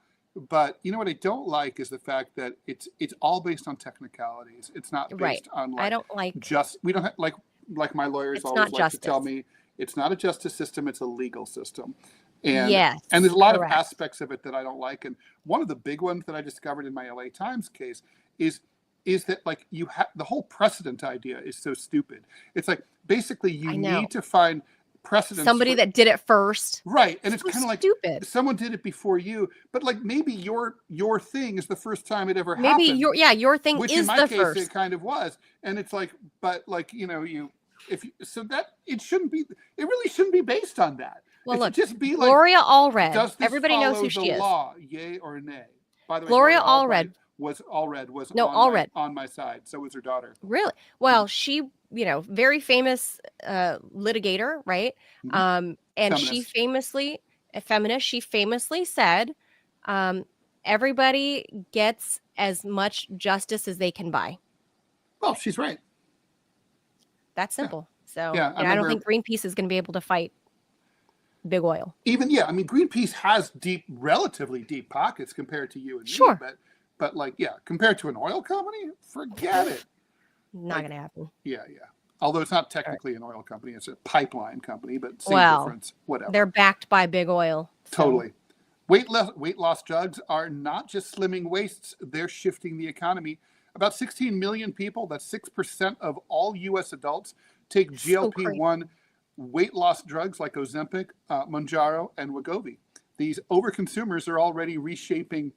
but you know what I don't like is the fact that it's all based on technicalities. It's not based on, like, I don't like we don't have, like my lawyers always like to tell me, it's not a justice system, it's a legal system. And yes, and there's a lot correct. of aspects of it that I don't like. And one of the big ones that I discovered in my LA Times case is that, like, you have the whole precedent idea is so stupid. It's like, basically you need to find precedent, somebody that did it first, right? And it's kind of like, stupid. Someone did it before you, but, like, maybe your thing is the first time it ever happened. Maybe your thing which is in my the case first. It kind of was. And it's like, but, like, you know, so that it really shouldn't be based on that. Well, look, just be like, Gloria Allred. Does this everybody knows who she is. Law, yay or nay? By the way, Gloria Allred was on my side. So was her daughter. Really? Well, she, you know, very famous litigator, right? Mm-hmm. And feminist. She famously, a feminist, she famously said, everybody gets as much justice as they can buy. Well, she's right. That's simple. Yeah. So I don't think Greenpeace is going to be able to fight big oil. I mean, Greenpeace has relatively deep pockets compared to you and me. But like, yeah, compared to an oil company, forget it. Not going to happen. Yeah. Although it's not technically an oil company, it's a pipeline company, but same difference. Whatever. They're backed by big oil. So. Totally. Weight loss drugs are not just slimming waists; they're shifting the economy. About 16 million people, that's 6% of all U.S. adults, take GLP-1 weight loss drugs like Ozempic, Mounjaro, and Wegovy. These overconsumers are already reshaping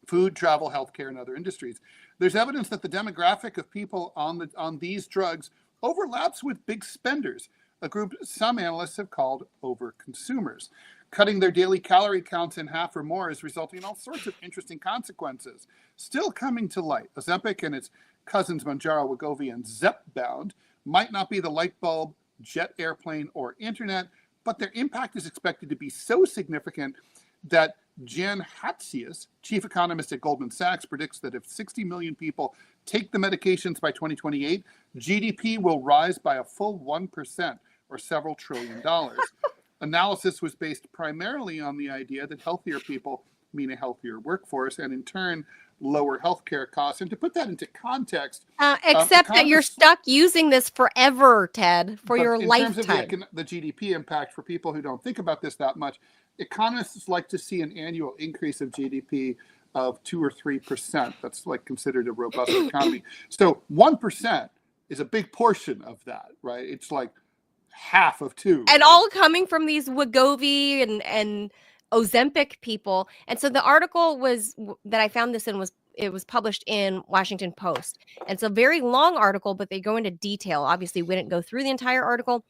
food, travel, healthcare, and other industries. There's evidence that the demographic of people on these drugs overlaps with big spenders. a group some analysts have called over-consumers. Cutting their daily calorie counts in half or more is resulting in all sorts of interesting consequences. Still coming to light, Ozempic and its cousins Mounjaro, Wegovy, and Zepbound might not be the light bulb, jet airplane, or internet, but their impact is expected to be so significant that Jan Hatzius, chief economist at Goldman Sachs, predicts that if 60 million people take the medications by 2028, GDP will rise by a full 1%, or several $1 trillion. Analysis was based primarily on the idea that healthier people mean a healthier workforce and in turn lower healthcare costs. And to put that into context, except that you're stuck using this forever, Ted, for your lifetime. In terms of the GDP impact, for people who don't think about this that much, economists like to see an annual increase of GDP of 2 or 3%. That's like considered a robust economy. So 1% is a big portion of that, right? It's like half of 2. And all coming from these Wegovy and Ozempic people. And so the article that I found this in was published in Washington Post. And it's a very long article, but they go into detail. Obviously, we didn't go through the entire article,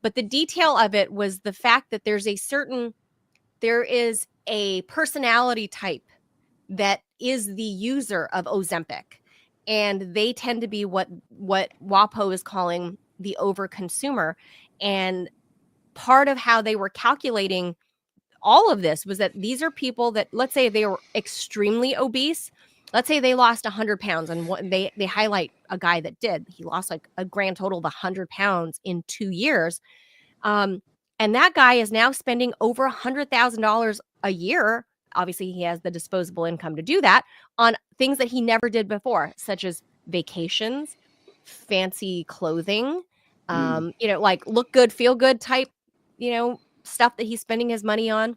but the detail of it was the fact that there is a personality type that is the user of Ozempic. And they tend to be what WAPO is calling the overconsumer. And part of how they were calculating all of this was that these are people that, let's say they were extremely obese. Let's say they lost 100 pounds, and they highlight a guy that did. He lost like a grand total of 100 pounds in 2 years. And that guy is now spending over $100,000 a year. Obviously, he has the disposable income to do that on things that he never did before, such as vacations, fancy clothing, like look good, feel good type, stuff that he's spending his money on.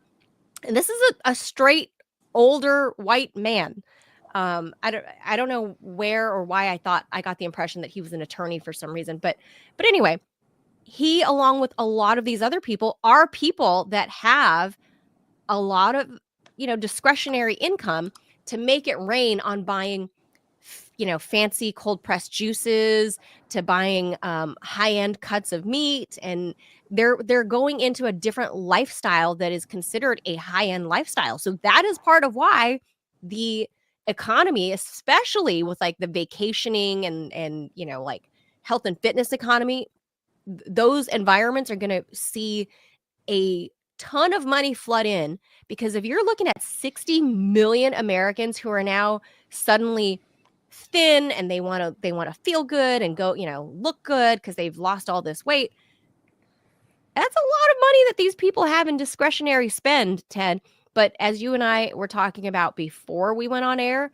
And this is a straight older white man. I don't know where or why I got the impression that he was an attorney for some reason, but anyway, he, along with a lot of these other people, are people that have a lot of, discretionary income to make it rain on buying, fancy cold pressed juices, to buying high-end cuts of meat. And they're going into a different lifestyle that is considered a high-end lifestyle. So that is part of why the economy, especially with like the vacationing and like health and fitness economy, those environments are going to see a ton of money flood in, because if you're looking at 60 million Americans who are now suddenly thin and they want to feel good and go, look good because they've lost all this weight, that's a lot of money that these people have in discretionary spend, Ted. But as you and I were talking about before we went on air,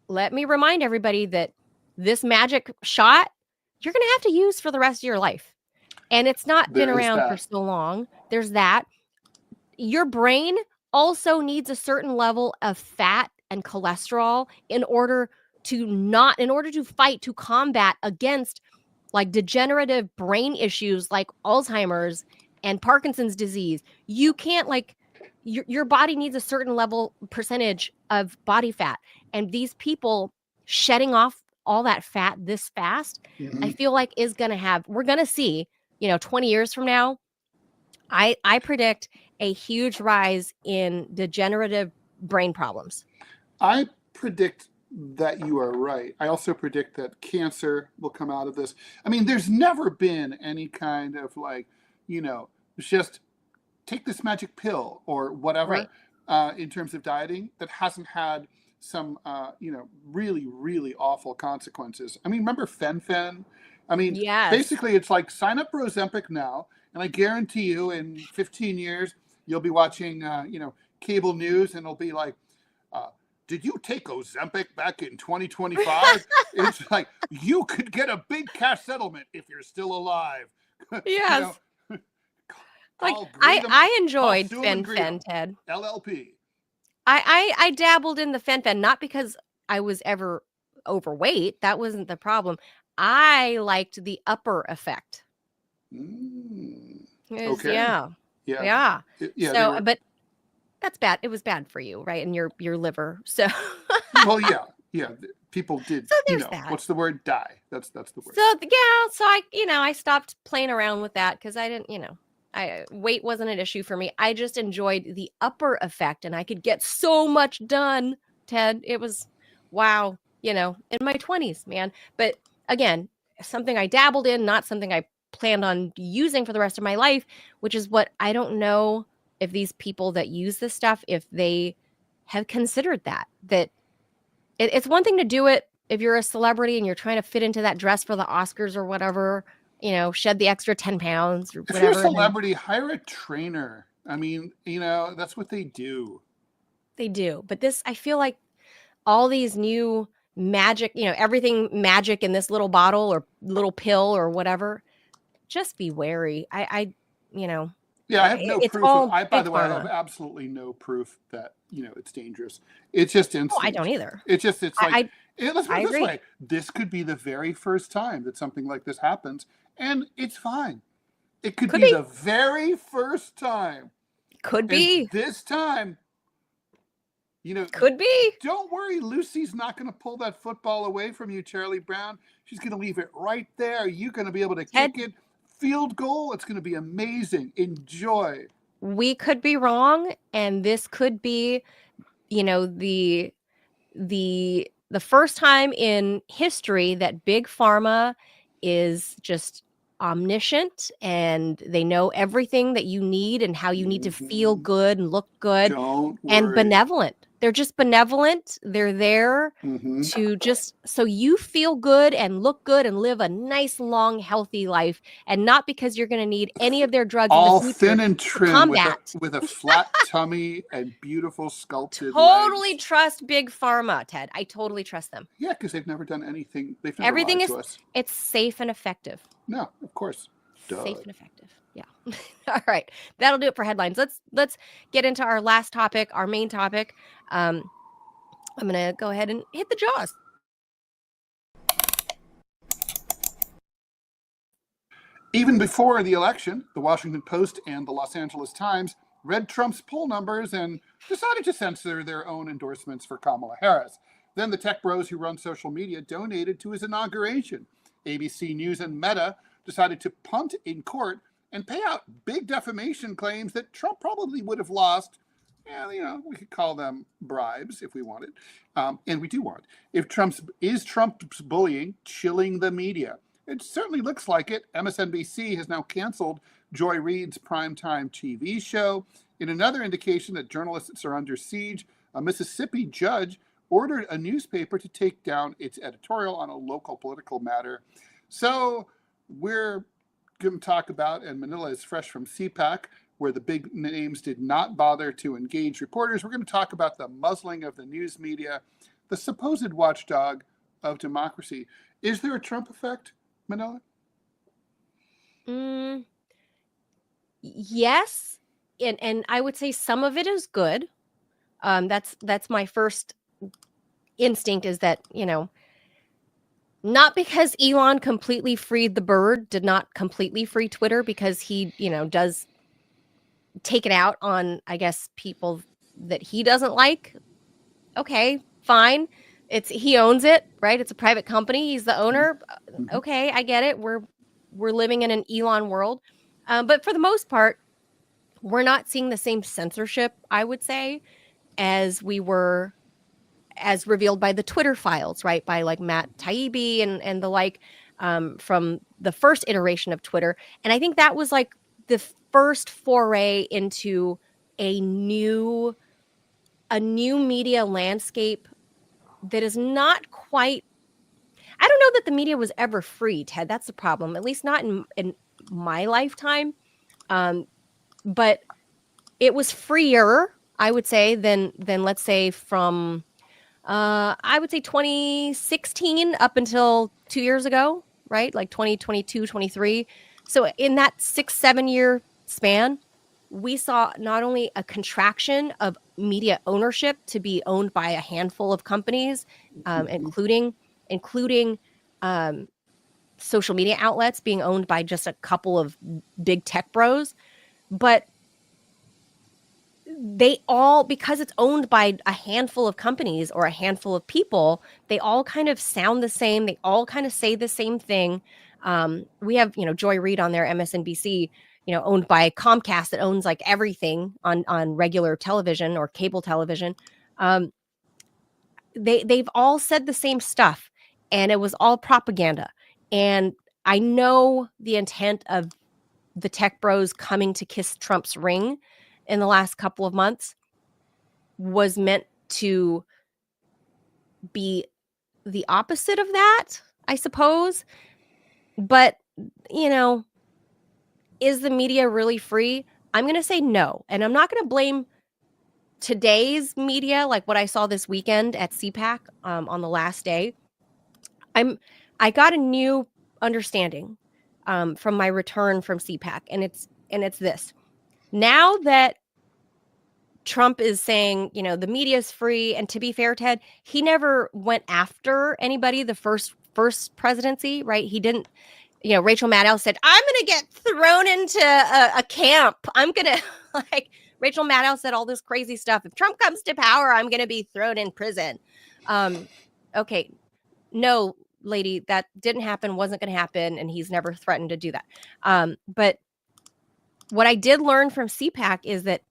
let me remind everybody that this magic shot, you're going to have to use for the rest of your life. And it's not been around for so long. There's that. Your brain also needs a certain level of fat and cholesterol in order to fight, to combat against like degenerative brain issues like Alzheimer's and Parkinson's disease. You can't your body needs a certain level percentage of body fat. And these people shedding off all that fat this fast, I feel like we're going to see, 20 years from now, I predict a huge rise in degenerative brain problems. I predict that you are right. I also predict that cancer will come out of this. I mean, there's never been any kind of just take this magic pill or whatever, right, in terms of dieting that hasn't had some, really, really awful consequences. I mean, remember Fen-Phen? I mean, yes. Basically it's like sign up for Ozempic now, and I guarantee you in 15 years, you'll be watching, cable news, and it'll be like, did you take Ozempic back in 2025? It's like, you could get a big cash settlement if you're still alive. Yes. I enjoyed Fen-Phen, Ted. LLP. I dabbled in the Fen-Phen, not because I was ever overweight. That wasn't the problem. I liked the upper effect. Okay. Yeah. But that's bad. It was bad for you, right? And your liver. So. Well, yeah. Yeah, people did, So there's that. what's the word? Die. That's the word. So yeah, so I stopped playing around with that because I didn't, weight wasn't an issue for me. I just enjoyed the upper effect, and I could get so much done, Ted. It was, wow, in my 20s, man. But again, something I dabbled in, not something I planned on using for the rest of my life, which is what I don't know if these people that use this stuff, if they have considered that it's one thing to do it if you're a celebrity and you're trying to fit into that dress for the Oscars or whatever, shed the extra 10 pounds or whatever. If you're a celebrity, hire a trainer. I mean, that's what they do. They do. But this, I feel like all these new magic, everything magic in this little bottle or little pill or whatever, just be wary. Yeah, I have no proof. By the way, I have absolutely no proof that it's dangerous. It's just instinct. Oh, I don't either. It's like let's put it this way: this could be the very first time that something like this happens, and it's fine. It could be the very first time. Could be this time. Could be. Don't worry, Lucy's not going to pull that football away from you, Charlie Brown. She's going to leave it right there. You're going to be able to kick it. Field goal. It's going to be amazing. Enjoy. We could be wrong, and this could be, the first time in history that Big Pharma is just omniscient and they know everything that you need and how you need to feel good and look good. Don't worry. And benevolent. They're just benevolent. They're there to just so you feel good and look good and live a nice, long, healthy life, and not because you're going to need any of their drugs. All in the thin and trim with a flat tummy and beautiful sculpted Totally legs. Trust Big Pharma, Ted. I totally trust them. Yeah, because they've never done anything. They've never Everything lied is to us. It's safe and effective. No, of course. Safe and effective. Yeah. All right. That'll do it for headlines. Let's get into our last topic, our main topic. I'm going to go ahead and hit the jaws. Even before the election, the Washington Post and the Los Angeles Times read Trump's poll numbers and decided to censor their own endorsements for Kamala Harris. Then the tech bros who run social media donated to his inauguration. ABC News and Meta decided to punt in court and pay out big defamation claims that Trump probably would have lost. Yeah, we could call them bribes if we wanted. And we do want. If Trump's bullying chilling the media? It certainly looks like it. MSNBC has now canceled Joy Reid's primetime TV show. In another indication that journalists are under siege, a Mississippi judge ordered a newspaper to take down its editorial on a local political matter. So we're going to talk about, and Manila is fresh from CPAC, where the big names did not bother to engage reporters. We're going to talk about the muzzling of the news media, the supposed watchdog of democracy. Is there a Trump effect, Manila? Yes, and I would say some of it is good. That's my first instinct, is that, not because Elon completely freed the bird, did not completely free Twitter, because he, does take it out on, I guess, people that he doesn't like. Okay, fine. He owns it, right? It's a private company. He's the owner. Okay, I get it. We're living in an Elon world. But for the most part, we're not seeing the same censorship, I would say, as we were, as revealed by the Twitter files, right? By like Matt Taibbi and the like, from the first iteration of Twitter. And I think that was like the first foray into a new media landscape that is not quite, I don't know that the media was ever free, Ted. That's the problem, at least not in my lifetime. But it was freer, I would say, than let's say from, I would say 2016 up until 2 years ago, right? Like 2022, 23. So in that 6-7 year span, we saw not only a contraction of media ownership to be owned by a handful of companies, including social media outlets being owned by just a couple of big tech bros, but they all, because it's owned by a handful of companies or a handful of people, they all kind of sound the same. They all kind of say the same thing. We have, Joy Reid on there, MSNBC, owned by Comcast, that owns like everything on regular television or cable television. They've all said the same stuff, and it was all propaganda. And I know the intent of the tech bros coming to kiss Trump's ring in the last couple of months was meant to be the opposite of that, I suppose. But, is the media really free? I'm going to say no. And I'm not going to blame today's media, like what I saw this weekend at CPAC on the last day. I got a new understanding from my return from CPAC, and it's this. Now that Trump is saying, the media is free, and to be fair, Ted, he never went after anybody the first presidency, right? He didn't. Rachel Maddow said, "I'm going to get thrown into a camp. I'm going to like." Rachel Maddow said all this crazy stuff. If Trump comes to power, I'm going to be thrown in prison. Okay, no, lady, that didn't happen. Wasn't going to happen, and he's never threatened to do that. But what I did learn from CPAC is that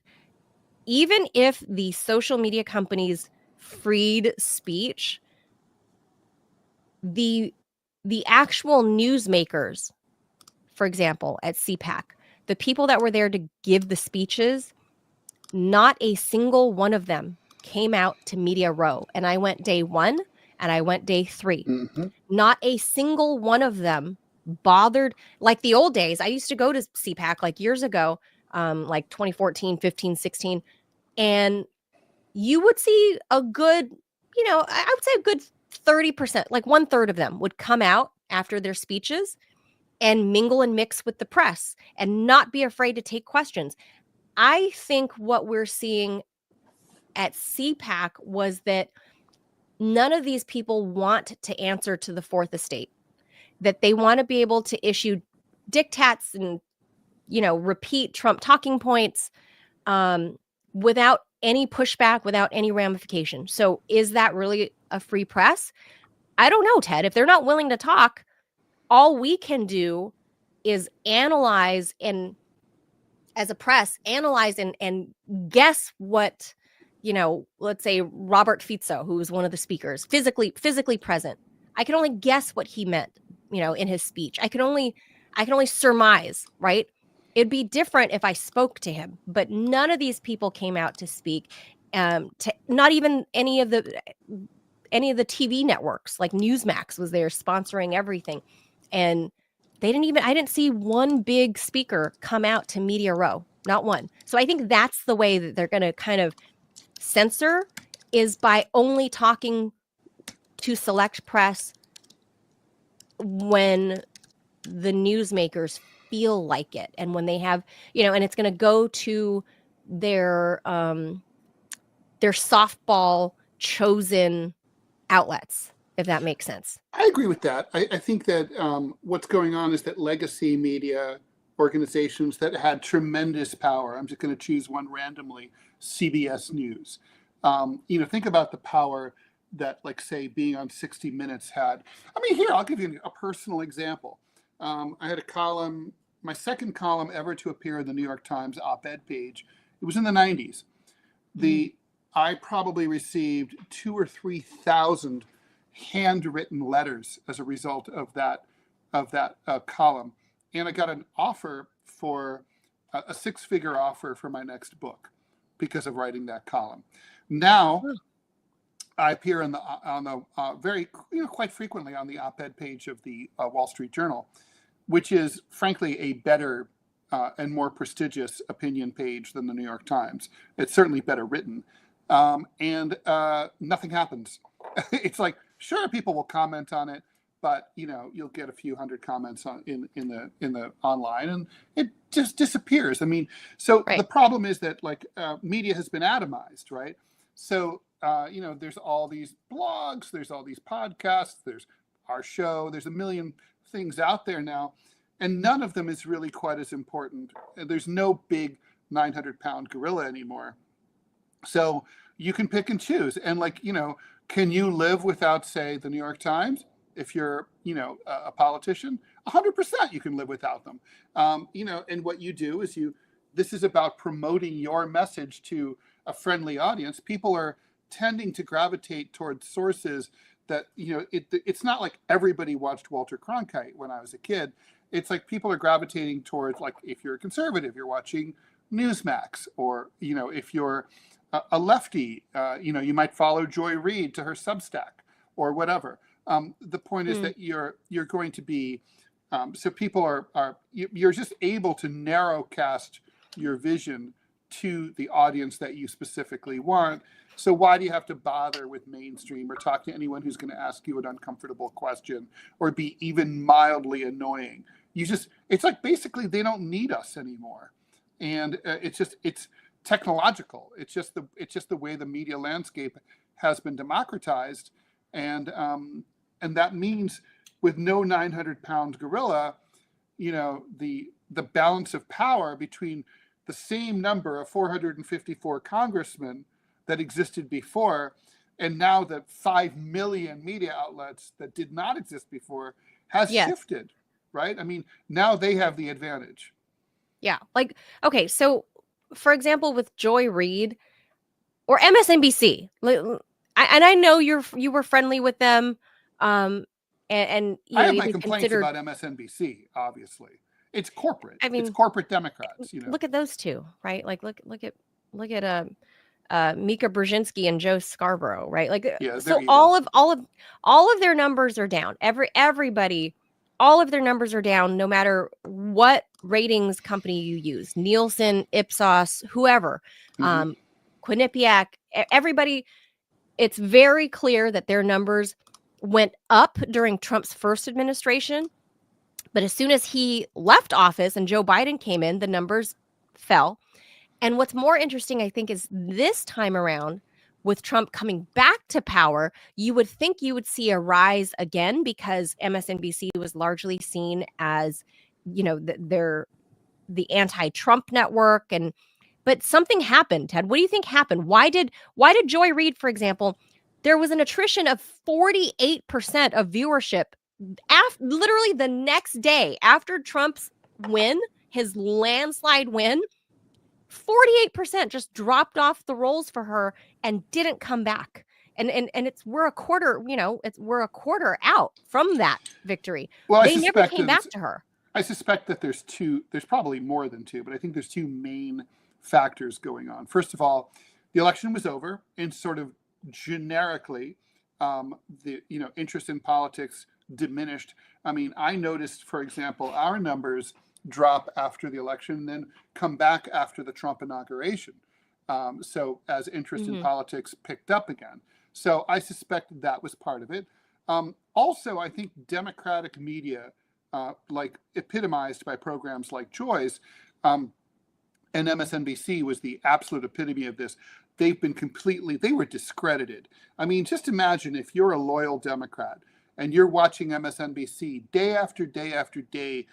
even if the social media companies freed speech, the actual newsmakers, for example, at CPAC, the people that were there to give the speeches, not a single one of them came out to Media Row. And I went day 1 and I went day 3. Mm-hmm. Not a single one of them bothered. Like the old days, I used to go to CPAC like years ago, like 2014, 15, 16. And you would see a good, I would say a good 30%, like 1/3 of them would come out after their speeches and mingle and mix with the press and not be afraid to take questions. I think what we're seeing at CPAC was that none of these people want to answer to the fourth estate, that they want to be able to issue diktats and, repeat Trump talking points without any pushback, without any ramification. So is that really a free press? I don't know, Ted. If they're not willing to talk, all we can do is analyze and, as a press, analyze and guess what, let's say Robert Fizzo, who was one of the speakers, physically present. I can only guess what he meant, in his speech. I can only surmise, right? It'd be different if I spoke to him, but none of these people came out to speak. To not even any of the TV networks, like Newsmax was there sponsoring everything, and I didn't see one big speaker come out to Media Row, not one. So I think that's the way that they're going to kind of censor, is by only talking to select press when the newsmakers feel like it, and when they have, and it's going to go to their softball chosen outlets, if that makes sense. I agree with that. I think that what's going on is that legacy media organizations that had tremendous power, I'm just going to choose one randomly, CBS News. Think about the power that, like, say, being on 60 Minutes had. I mean, here, I'll give you a personal example. I had a column, my second column ever to appear in the New York Times op-ed page. It was in the 90s. I probably received 2,000 or 3,000 handwritten letters as a result of that column, and I got an offer for a 6-figure offer for my next book because of writing that column. Now, I appear on the very quite frequently on the op-ed page of the Wall Street Journal, which is frankly a better and more prestigious opinion page than the New York Times. It's certainly better written. And nothing happens. It's like, sure, people will comment on it, but you'll get a few hundred comments in the online, and it just disappears. I mean, so right. The problem is that media has been atomized, right? So there's all these blogs, there's all these podcasts, there's our show, there's a million things out there now, and none of them is really quite as important. There's no big 900-pound gorilla anymore. So you can pick and choose. And like, can you live without, say, the New York Times? If you're, a politician, 100% you can live without them. And what you do is this is about promoting your message to a friendly audience. People are tending to gravitate towards sources that, it's not like everybody watched Walter Cronkite when I was a kid. It's like people are gravitating towards, like, if you're a conservative, you're watching Newsmax, or, if you're a lefty, you might follow Joy Reid to her Substack or whatever. The point is that you're going to be, so people you're just able to narrow cast your vision to the audience that you specifically want. So why do you have to bother with mainstream or talk to anyone who's going to ask you an uncomfortable question or be even mildly annoying? It's like basically they don't need us anymore. And it's technological. It's just the way the media landscape has been democratized. And that means with no 900-pound gorilla, the balance of power between the same number of 454 congressmen that existed before, and now the 5 million media outlets that did not exist before has shifted, right? I mean, now they have the advantage. Yeah. Like, okay, so for example, with Joy Reid or MSNBC, and I know you were friendly with them, and I have my complaints about MSNBC. Obviously, it's corporate. I mean, it's corporate Democrats. Look at those two, right? Like, look at Mika Brzezinski and Joe Scarborough, right? Like, so all of their numbers are down. Everybody, all of their numbers are down, no matter what ratings company you use, Nielsen, Ipsos, whoever, Quinnipiac, everybody. It's very clear that their numbers went up during Trump's first administration, but as soon as he left office and Joe Biden came in, the numbers fell. And what's more interesting, I think, is this time around, with Trump coming back to power, you would think you would see a rise again, because MSNBC was largely seen as, the anti-Trump network. But something happened, Ted. What do you think happened? Why did Joy Reid, for example, there was an attrition of 48% of viewership literally the next day after Trump's win, his landslide win, 48% just dropped off the rolls for her and didn't come back. And we're a quarter out from that victory. Well, they never came back to her. I suspect that there's probably more than two, but I think there's two main factors going on. First of all, the election was over, and sort of generically, the interest in politics diminished. I mean, I noticed, for example, our numbers drop after the election and then come back after the Trump inauguration. So as interest in politics picked up again. So I suspect that was part of it. Also, I think Democratic media, like epitomized by programs like Joy's, and MSNBC was the absolute epitome of this. They were discredited. I mean, just imagine if you're a loyal Democrat and you're watching MSNBC day after day after day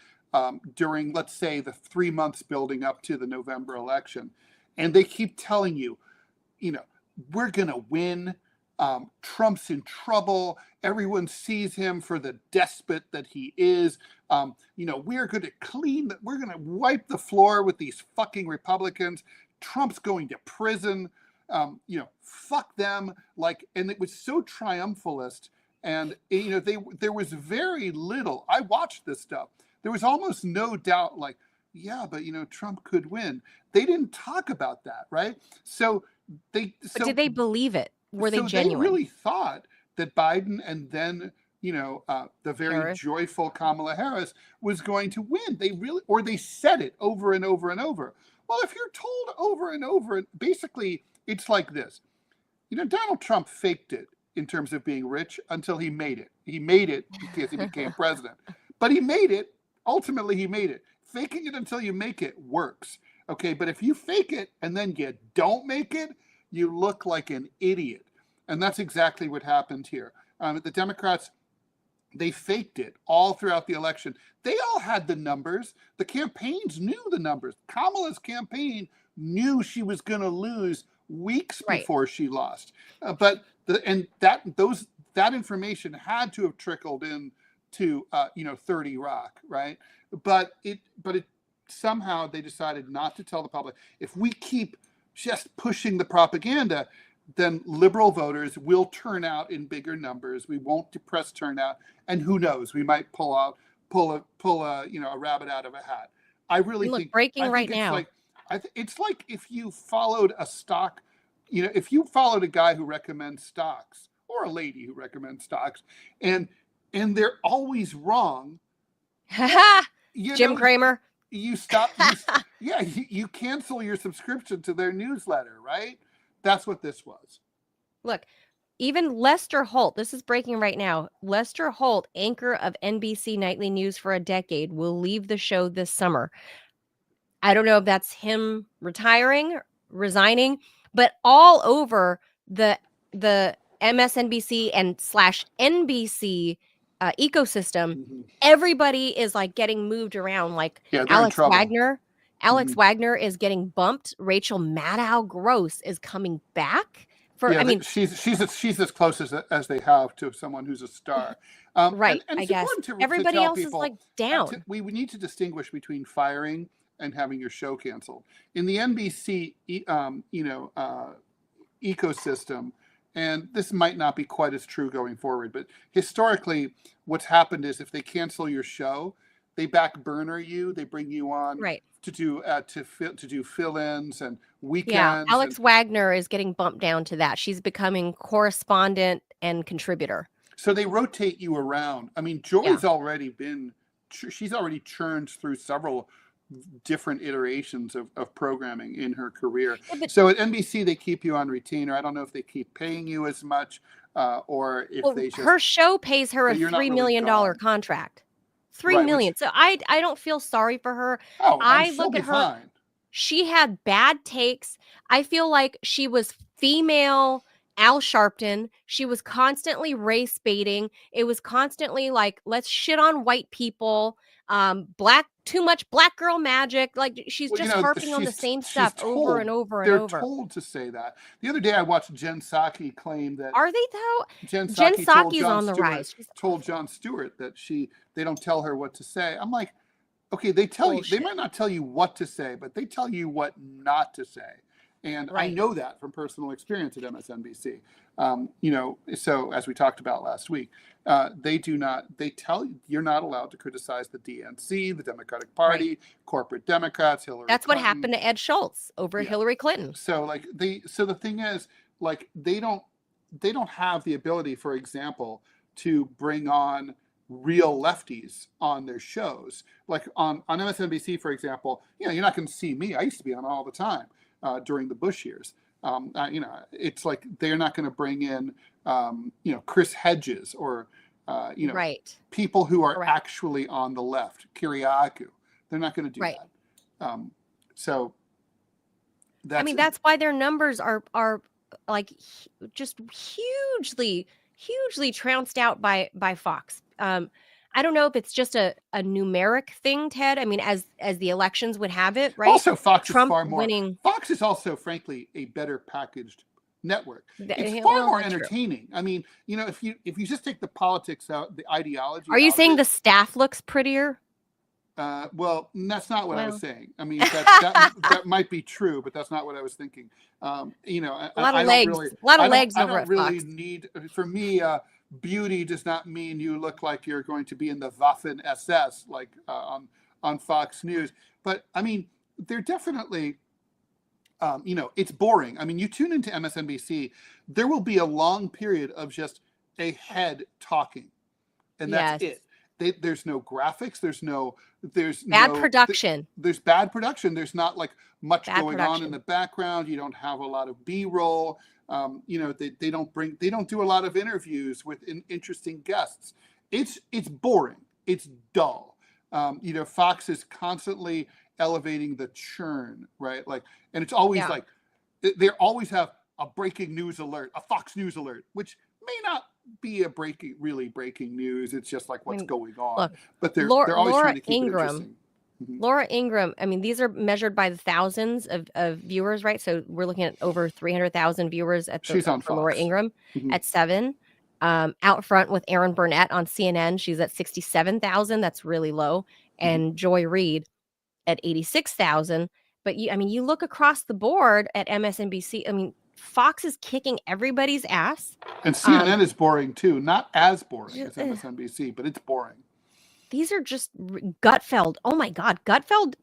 during, let's say, the 3 months building up to the November election, and they keep telling you, we're going to win. Trump's in trouble. Everyone sees him for the despot that he is. We're going to wipe the floor with these fucking Republicans. Trump's going to prison. Fuck them. And it was so triumphalist. And, there was very little. I watched this stuff. There was almost no doubt, but Trump could win. They didn't talk about that, right? But did they believe it? Were they genuine? They really thought that Biden and then, the very joyful Kamala Harris was going to win. They said it over and over and over. Well, if you're told over and over, basically it's like this. Donald Trump faked it in terms of being rich until he made it. He made it because he became president. But he made it. Ultimately, he made it. Faking it until you make it works. Okay, but if you fake it and then you don't make it, you look like an idiot. And that's exactly what happened here. The Democrats, they faked it all throughout the election. They all had the numbers. The campaigns knew the numbers. Kamala's campaign knew she was going to lose weeks Right. before she lost. That information had to have trickled in to 30 Rock, right? But it somehow they decided not to tell the public. If we keep just pushing the propaganda, then liberal voters will turn out in bigger numbers. We won't depress turnout, and who knows, we might pull a rabbit out of a hat. I really think breaking I right think it's now. like it's like if you followed a stock, if you followed a guy who recommends stocks or a lady who recommends stocks, and they're always wrong. Jim Cramer. You stop. You cancel your subscription to their newsletter, right? That's what this was. Look, even Lester Holt, this is breaking right now. Lester Holt, anchor of NBC Nightly News for a decade, will leave the show this summer. I don't know if that's him retiring, resigning, but all over the MSNBC and /NBC ecosystem, everybody is like getting moved around. Like Alex Wagner. Alex Wagner is getting bumped. Rachel Maddow Gross is coming back. She's as close as they have to someone who's a star. Right. And I it's guess important everybody to tell else people, is like down. We need to distinguish between firing and having your show canceled. In the NBC, ecosystem, and this might not be quite as true going forward, but historically, what's happened is if they cancel your show, they back burner you. They bring you on to do fill-ins and weekends. Yeah, Alex Wagner is getting bumped down to that. She's becoming correspondent and contributor. So they rotate you around. I mean, Joy's already she's already churned through several different iterations of programming in her career. So at NBC, they keep you on retainer. I don't know if they keep paying you as much or if they just... Her show pays her a $3 million contract. $3 million. So I don't feel sorry for her. I look at her. Fine. She had bad takes. I feel like she was female Al Sharpton. She was constantly race baiting. It was constantly like, let's shit on white people. Too much black girl magic. Like she's just harping on the same stuff over and over and over. They're told to say that. The other day I watched Jen Psaki claim that. Are they though? Jen Psaki's on the rise. Told Jon Stewart that they don't tell her what to say. I'm like, okay, they tell you, they might not tell you what to say, but they tell you what not to say. And I know that from personal experience at MSNBC. So as we talked about last week, they tell you you're not allowed to criticize the DNC, the Democratic Party, corporate Democrats, Hillary That's Clinton. what happened to Ed Schultz over Hillary Clinton. So the thing is, like, they don't have the ability, for example, to bring on real lefties on their shows. Like on MSNBC, for example, you're not going to see me. I used to be on all the time. During the Bush years, it's like they're not going to bring in, Chris Hedges or, people who are actually on the left, Kiriakou. They're not going to do that. So that's why their numbers are like just hugely trounced out by Fox. I don't know if it's just a numeric thing, Ted. I mean, as the elections would have it, right? Also, Fox Trump is far more winning. Fox is also, frankly, a better packaged network. It's far more entertaining. True. I mean, if you just take the politics out, the ideology. Are you saying the staff looks prettier? Well, that's not what I was saying. I mean, that might be true, but that's not what I was thinking. A lot of legs. A lot of legs over at Fox. I don't really need, for me, beauty does not mean you look like you're going to be in the Waffen SS, like on Fox News. But I mean, they're definitely, it's boring. I mean, you tune into MSNBC, there will be a long period of just a head talking, and that's it. There's no graphics. There's bad production. There's bad production. There's not like much going on in the background. You don't have a lot of B-roll. They don't do a lot of interviews with interesting guests. It's boring. It's dull. Fox is constantly elevating the churn, right? Like, and it's always like they always have a breaking news alert, a Fox News alert, which may not be really breaking news. It's just like what's going on. Look, but they're always Laura trying to keep it Ingraham. interesting. Laura Ingraham, I mean, these are measured by the thousands of viewers, right? So we're looking at over 300,000 viewers She's on for Laura Fox. Ingraham at 7. Out front with Erin Burnett on CNN, she's at 67,000. That's really low. And Joy Reid at 86,000. But you look across the board at MSNBC. I mean, Fox is kicking everybody's ass. And CNN is boring too. Not as boring as MSNBC, but it's boring. These are just Gutfeld. Oh my God, Gutfeld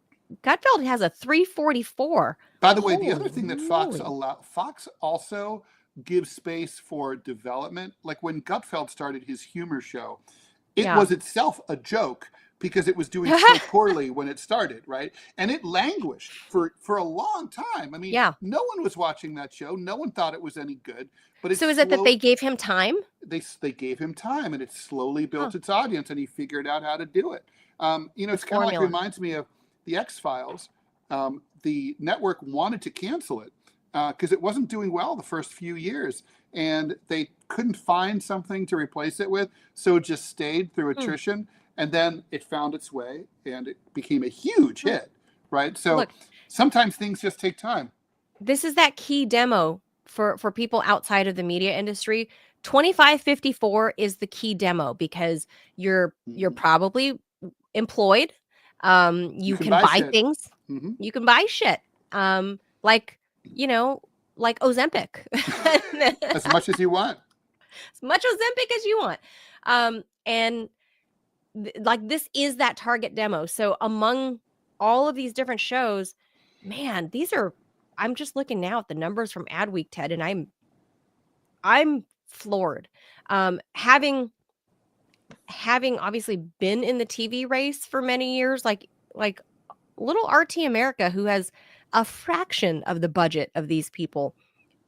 has a 344. By the way, the other thing that Fox also gives space for development. Like when Gutfeld started his humor show, it was itself a joke because it was doing so poorly when it started, right? And it languished for a long time. I mean, no one was watching that show. No one thought it was any good. But so is it that they gave him time? They gave him time, and it slowly built its audience, and he figured out how to do it. It's kind of like reminds me of the X-Files. The network wanted to cancel it because it wasn't doing well the first few years, and they couldn't find something to replace it with, so it just stayed through attrition. And then it found its way, and it became a huge hit, right? So sometimes things just take time. This is that key demo for people outside of the media industry. 2554 is the key demo because you're probably employed. You can buy things. You can buy shit. Like Ozempic. As much as you want. As much Ozempic as you want. And this is that target demo. So among all of these different shows, man, I'm just looking now at the numbers from Adweek, Ted, and I'm floored. Having obviously been in the TV race for many years, like little RT America, who has a fraction of the budget of these people,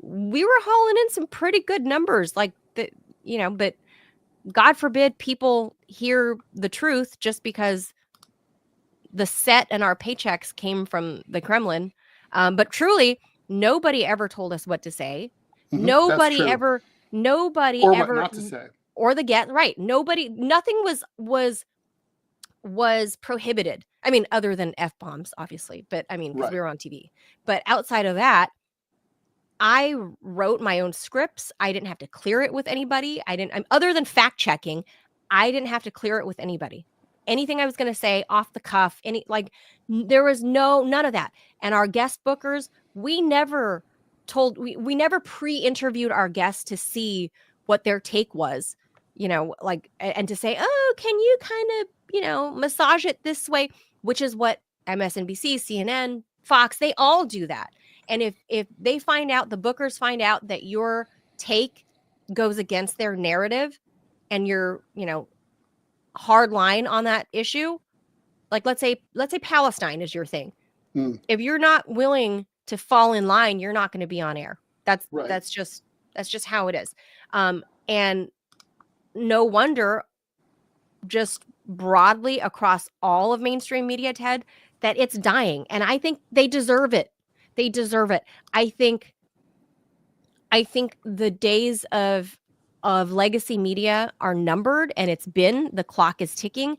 we were hauling in some pretty good numbers, but God forbid people hear the truth just because the set and our paychecks came from the Kremlin. But truly, nobody ever told us what to say. Nobody ever what not to say. Or nothing was prohibited. I mean, other than F-bombs, obviously, but I mean, because we were on TV. But outside of that, I wrote my own scripts. I didn't have to clear it with anybody. Other than fact checking, I didn't have to clear it with anybody. Anything I was going to say off the cuff, there was none of that. And our guest bookers, we never pre-interviewed our guests to see what their take was, and to say, oh, can you kind of, massage it this way, which is what MSNBC, CNN, Fox, they all do that. And if they find out, the bookers find out that your take goes against their narrative and you're, hard line on that issue, like let's say Palestine is your thing. If you're not willing to fall in line, you're not going to be on air. That's just how it is. And no wonder, just broadly across all of mainstream media, Ted, that it's dying. And I think they deserve it. They deserve it. I think the days of legacy media are numbered, and the clock is ticking.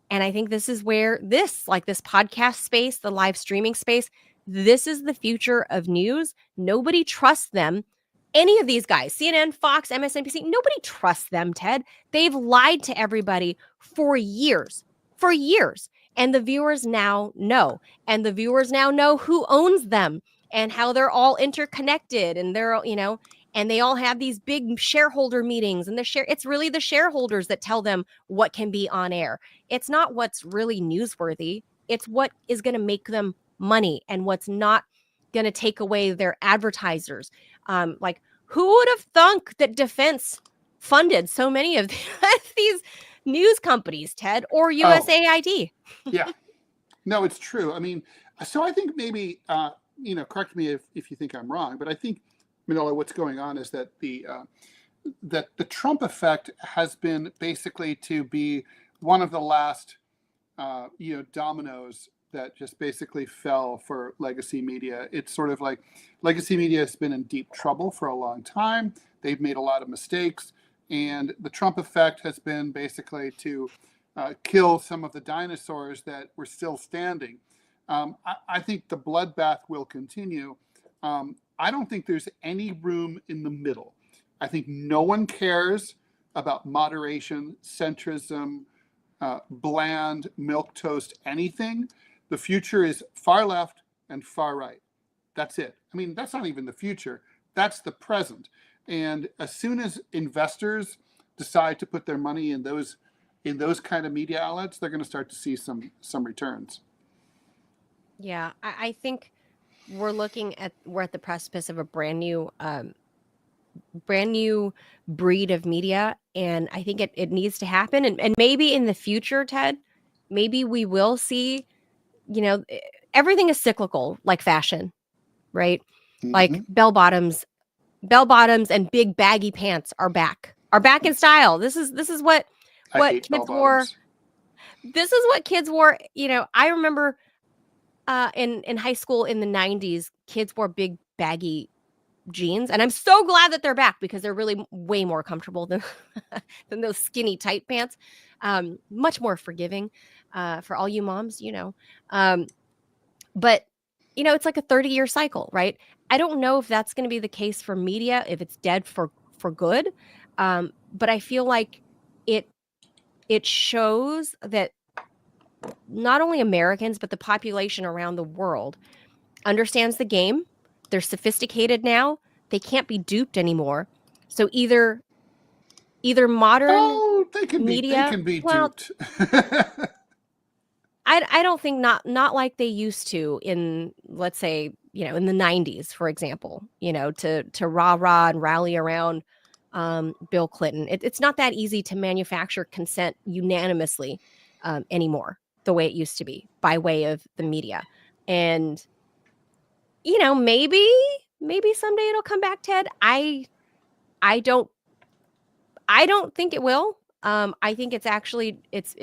And I think this is where this podcast space, the live streaming space, this is the future of news. Nobody trusts them. Any of these guys, CNN, Fox, MSNBC, nobody trusts them, Ted. They've lied to everybody for years. And the viewers now know. And the viewers now know who owns them and how they're all interconnected. And they're, and they all have these big shareholder meetings. And it's really the shareholders that tell them what can be on air. It's not what's really newsworthy. It's what is going to make them money and what's not going to take away their advertisers. Who would have thunk that defense funded so many of these news companies, Ted, or USAID? Yeah. No, it's true. I mean, so I think maybe, correct me if you think I'm wrong, but I think, Manila, what's going on is that the Trump effect has been basically to be one of the last, dominoes that just basically fell for legacy media. It's sort of like legacy media has been in deep trouble for a long time. They've made a lot of mistakes. And the Trump effect has been basically to kill some of the dinosaurs that were still standing. I think the bloodbath will continue. I don't think there's any room in the middle. I think no one cares about moderation, centrism, bland, milquetoast, anything. The future is far left and far right. That's it. I mean, that's not even the future. That's the present. And as soon as investors decide to put their money in those kind of media outlets, they're going to start to see some returns. Yeah, I think we're at the precipice of a brand new breed of media, and I think it needs to happen. And maybe in the future, Ted, maybe we will see, everything is cyclical, like fashion, right? Mm-hmm. Like bell bottoms and big baggy pants are back in style. This is what kids wore. This is what kids wore. I remember in high school in the 90s, kids wore big baggy jeans, and I'm so glad that they're back because they're really way more comfortable than than those skinny tight pants. Much more forgiving for all you moms, but it's like a 30-year cycle, right? I don't know if that's going to be the case for media, if it's dead for good, but I feel like it shows that not only Americans but the population around the world understands the game. They're sophisticated now. They can't be duped anymore. So either modern media, they can be duped. I don't think not like they used to in, let's say, in the 90s, for example, to rah and rally around Bill Clinton. It's not that easy to manufacture consent unanimously anymore, the way it used to be by way of the media. And maybe someday it'll come back, Ted. I don't think it will. I think it's actually it's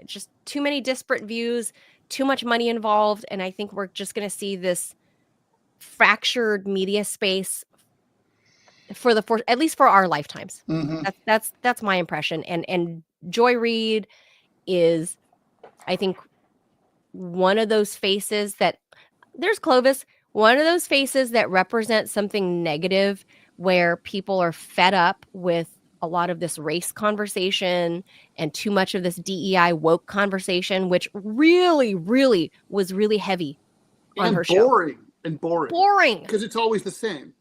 just too many disparate views, too much money involved, and I think we're just going to see this fractured media space for at least for our lifetimes. Mm-hmm. That's my impression. And Joy Reid is, I think, one of those faces that there's Clovis. One of those faces that represent something negative where people are fed up with a lot of this race conversation and too much of this DEI woke conversation, which really, really was really heavy on her show. And boring. Because it's always the same.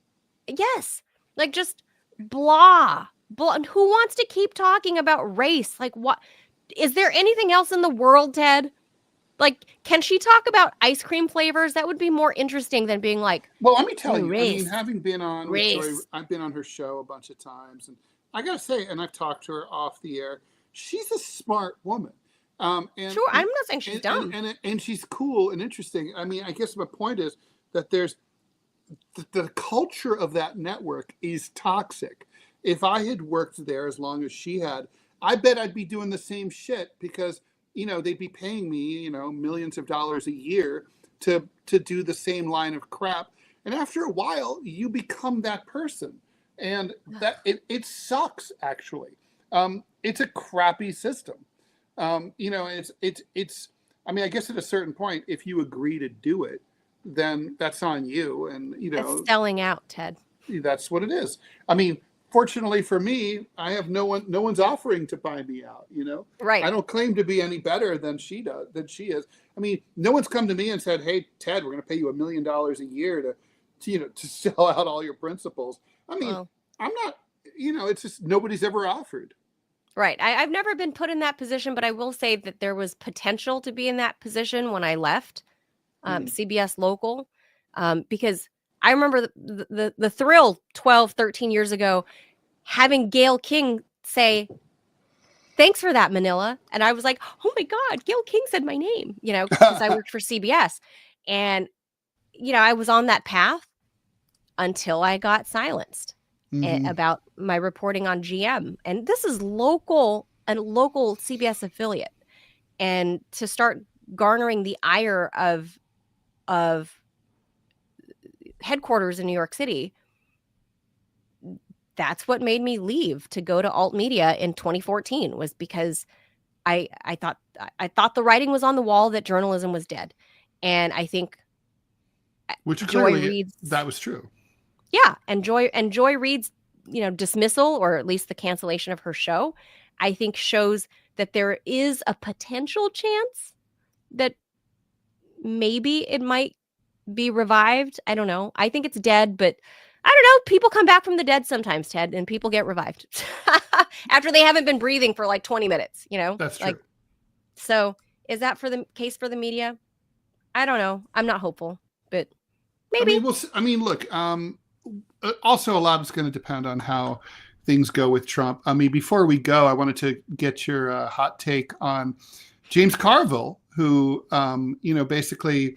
Yes. Like just blah. And who wants to keep talking about race? Like what? Is there anything else in the world, Ted? Like, can she talk about ice cream flavors? That would be more interesting than being like, well, let me tell you, race. I mean, having been on Joy, I've been on her show a bunch of times, and I gotta say, and I've talked to her off the air, she's a smart woman. And I'm not saying she's dumb. And she's cool and interesting. I mean, I guess my point is that there's the culture of that network is toxic. If I had worked there as long as she had, I bet I'd be doing the same shit because they'd be paying me, millions of dollars a year to do the same line of crap. And after a while, you become that person. And that it sucks, actually. It's a crappy system. It's I mean, I guess at a certain point, if you agree to do it, then that's on you. And, it's selling out, Ted. That's what it is. I mean, fortunately for me, I have no one's offering to buy me out, Right. I don't claim to be any better than she is. I mean, no one's come to me and said, "Hey, Ted, we're going to pay you $1 million a year to sell out all your principles." I mean, I'm not, it's just nobody's ever offered. Right. I've never been put in that position, but I will say that there was potential to be in that position when I left CBS Local, because I remember the thrill 12, 13 years ago, having Gayle King say, "Thanks for that, Manila." And I was like, "Oh my God, Gayle King said my name," because I worked for CBS. And, I was on that path until I got silenced about my reporting on GM. And this is a local CBS affiliate. And to start garnering the ire of headquarters in New York City, that's what made me leave to go to alt media in 2014, was because I thought the writing was on the wall that journalism was dead, and I think which Joy clearly Reid's, that was true. Yeah, and Joy Reid's, dismissal, or at least the cancellation of her show, I think shows that there is a potential chance that maybe it might be revived. I don't know. I think it's dead, but I don't know. People come back from the dead sometimes, Ted, and people get revived after they haven't been breathing for like 20 minutes, That's true. So is that for the case for the media? I don't know. I'm not hopeful, but maybe. Look, also a lot is going to depend on how things go with Trump. Before we go, I wanted to get your hot take on James Carville, who, basically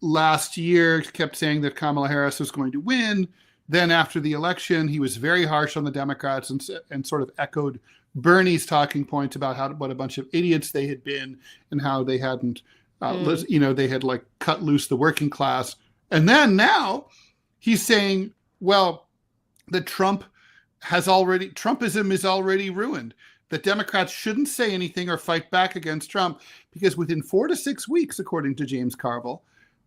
last year kept saying that Kamala Harris was going to win. Then after the election, he was very harsh on the Democrats and sort of echoed Bernie's talking points about what a bunch of idiots they had been and how they hadn't, they had like cut loose the working class. And then now he's saying, well, that Trumpism is already ruined. That Democrats shouldn't say anything or fight back against Trump because within 4 to 6 weeks, according to James Carville,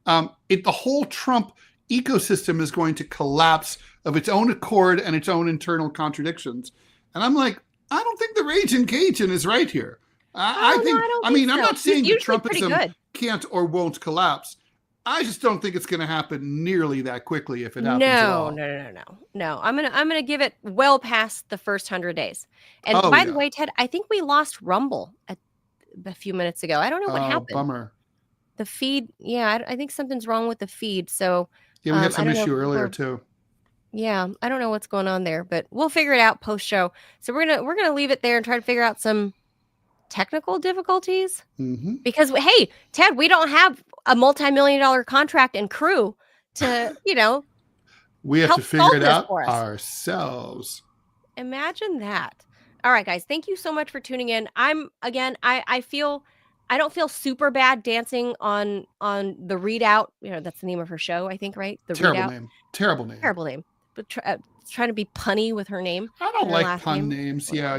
the whole Trump ecosystem is going to collapse of its own accord and its own internal contradictions. And I'm like, I don't think the Raging Cajun is right here. I'm not saying that Trumpism can't or won't collapse. I just don't think it's going to happen nearly that quickly if it happens at all. No. I'm gonna give it well past the first 100 days. And by the way, Ted, I think we lost Rumble a few minutes ago. I don't know what happened. Bummer. The feed, I think something's wrong with the feed. So yeah, we had some issue earlier too. Yeah, I don't know what's going on there, but we'll figure it out post show. So we're gonna leave it there and try to figure out some technical difficulties because hey, Ted, we don't have a multi-million-dollar contract and crew to we have to figure it out ourselves. Imagine that. All right, guys, thank you so much for tuning in. I don't feel super bad dancing on the readout. That's the name of her show, I think, right? The Terrible name. But trying to be punny with her name. I don't like pun names. Yeah.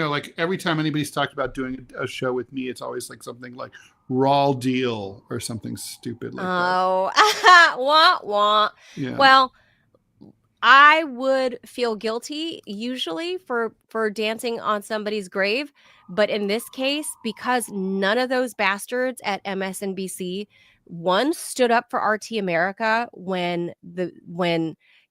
Like every time anybody's talked about doing a show with me, it's always like something like Rall Deal or something stupid like that. Wah, wah. Yeah. Well, I would feel guilty usually for dancing on somebody's grave. But in this case, because none of those bastards at MSNBC, one, stood up for RT America when the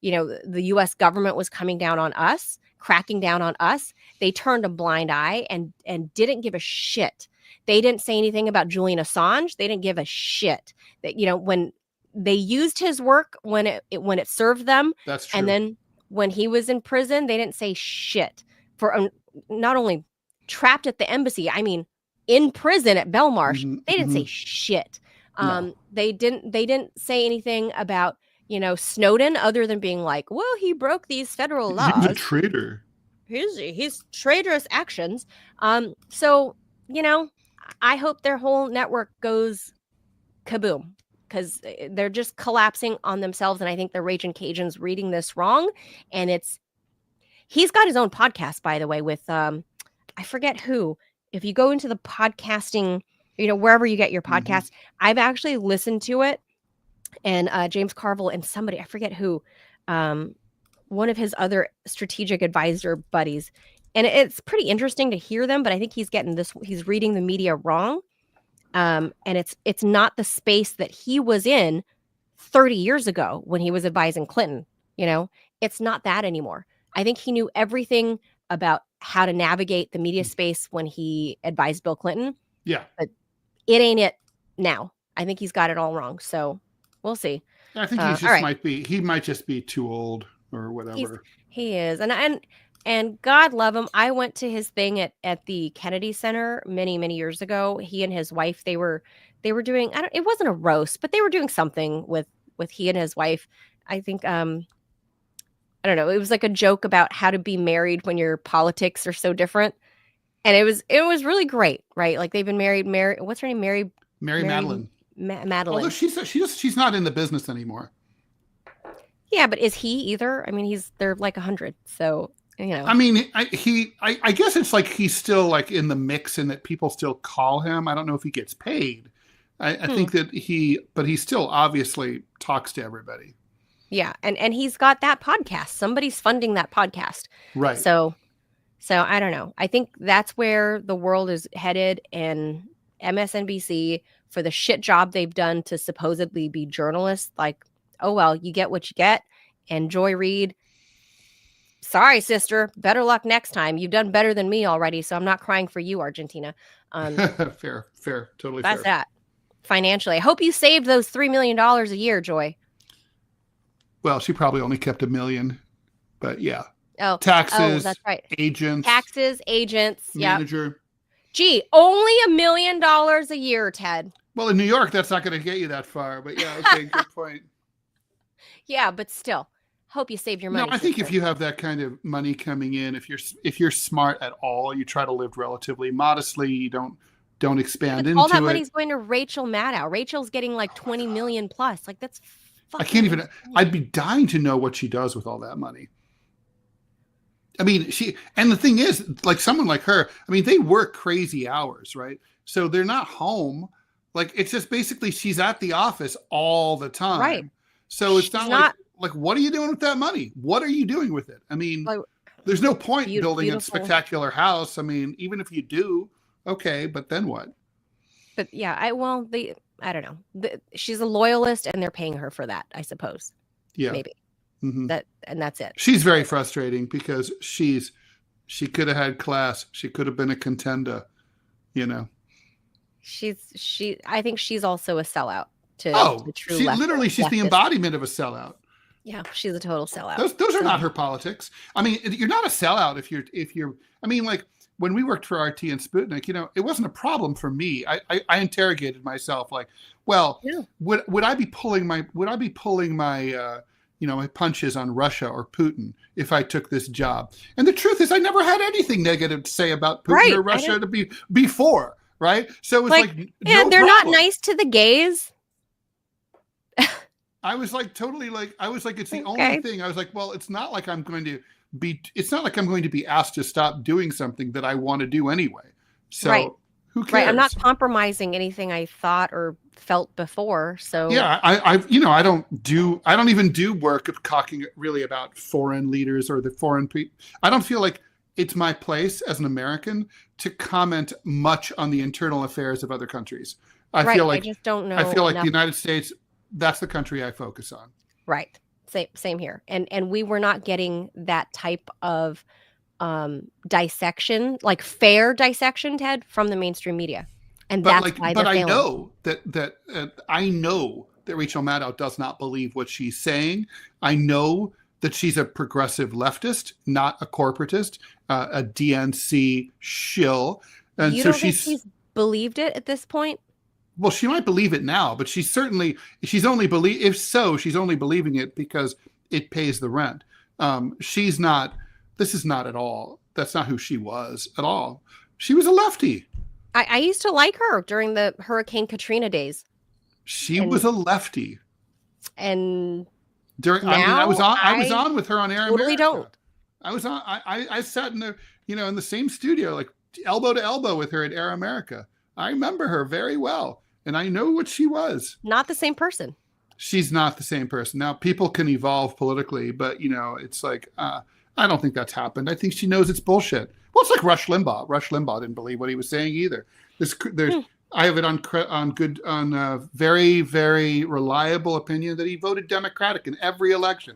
U.S. government was coming down on us, cracking down on us. They turned a blind eye and didn't give a shit. They didn't say anything about Julian Assange. They didn't give a shit. That when they used his work when it served them. That's true. And then when he was in prison, they didn't say shit. For not only trapped at the embassy, in prison at Belmarsh, they didn't say shit. No. They didn't say anything about Snowden other than being like, well, he broke these federal laws. He's a traitor. His traitorous actions. So I hope their whole network goes kaboom, because they're just collapsing on themselves. And I think the Raging Cajun's reading this wrong. And he's got his own podcast, by the way, with I forget who. If you go into the podcasting, wherever you get your podcast, I've actually listened to it. And James Carville and somebody, I forget who, one of his other strategic advisor buddies. And it's pretty interesting to hear them, but I think he's reading the media wrong. And it's not the space that he was in 30 years ago when he was advising Clinton. It's not that anymore. I think he knew everything about how to navigate the media space when he advised Bill Clinton. Yeah. But it ain't it now. I think he's got it all wrong. So we'll see. I think he might just be too old or whatever. He is. And God love him. I went to his thing at the Kennedy Center many, many years ago. He and his wife, they were doing, it wasn't a roast, but they were doing something with he and his wife. I think, I don't know. It was like a joke about how to be married when your politics are so different. And it was really great, right? Like they've been married, what's her name? Mary Madeline. Madeline. Although she's not in the business anymore. Yeah, but is he either? They're like 100. So I mean, I guess it's like he's still like in the mix and that people still call him. I don't know if he gets paid. I think that but he still obviously talks to everybody. Yeah. And he's got that podcast. Somebody's funding that podcast. Right. So I don't know. I think that's where the world is headed, and MSNBC, for the shit job they've done to supposedly be journalists, like, oh, well, you get what you get. And Joy Reid, sorry, sister, better luck next time. You've done better than me already, so I'm not crying for you, Argentina. Fair, totally that's fair. that. Financially, I hope you saved those $3 million a year, Joy. Well, she probably only kept $1 million, but yeah. Oh, taxes, that's right. Agents, manager. Yep. Gee, only $1 million a year, Ted. Well, in New York, that's not going to get you that far, but yeah, okay, good point. Yeah, but still, hope you save your money. No, I think if you have that kind of money coming in, if you're smart at all, you try to live relatively modestly. You don't expand into it. All that money's going to Rachel Maddow. Rachel's getting like 20 million plus. Like, that's I can't even. I'd be dying to know what she does with all that money. I mean, and the thing is, like someone like her, I mean, they work crazy hours, right? So they're not home. Like, it's just basically she's at the office all the time. Right. So it's not like, what are you doing with that money? What are you doing with it? I mean, there's no point building a spectacular house. I mean, even if you do, okay, but then what? But yeah, I don't know. She's a loyalist, and they're paying her for that, I suppose. Yeah, maybe. Mm-hmm. That's it. She's very frustrating because she could have had class. She could have been a contender, you know. I think she's also a sellout to the true left. She's the embodiment of a sellout. Yeah, she's a total sellout. Those are not her politics. I mean, you're not a sellout if you're. I mean, like when we worked for RT and Sputnik, you know, it wasn't a problem for me. I interrogated myself, like, well, yeah. would I be pulling my my punches on Russia or Putin if I took this job? And the truth is, I never had anything negative to say about Putin or Russia before, right? So it was they're not nice to the gays. I was like, it's the only thing. I was like, well, it's not like I'm going to be asked to stop doing something that I want to do anyway. So who cares? Right. I'm not compromising anything I thought or felt before. So yeah, I don't even do work of talking really about foreign leaders or the foreign people. I don't feel like it's my place as an American to comment much on the internal affairs of other countries. I feel like I just don't know. I feel like the United States, that's the country I focus on. Right. Same here. And we were not getting that type of dissection, like fair dissection, Ted, from the mainstream media. And that's why they're failing. I know that Rachel Maddow does not believe what she's saying. I know that she's a progressive leftist, not a corporatist, a DNC shill. And you don't think she's believed it at this point? Well, she might believe it now, but she's only believing it because it pays the rent. This is not at all. That's not who she was at all. She was a lefty. I used to like her during the Hurricane Katrina days. She was a lefty. And I was on with her on Air totally America. I was on. I sat in the in the same studio, like elbow to elbow with her at Air America. I remember her very well, and I know what she was. Not the same person. She's not the same person. Now, people can evolve politically, but it's like I don't think that's happened. I think she knows it's bullshit. Well, it's like Rush Limbaugh. Rush Limbaugh didn't believe what he was saying either. I have it on very, very reliable opinion that he voted Democratic in every election.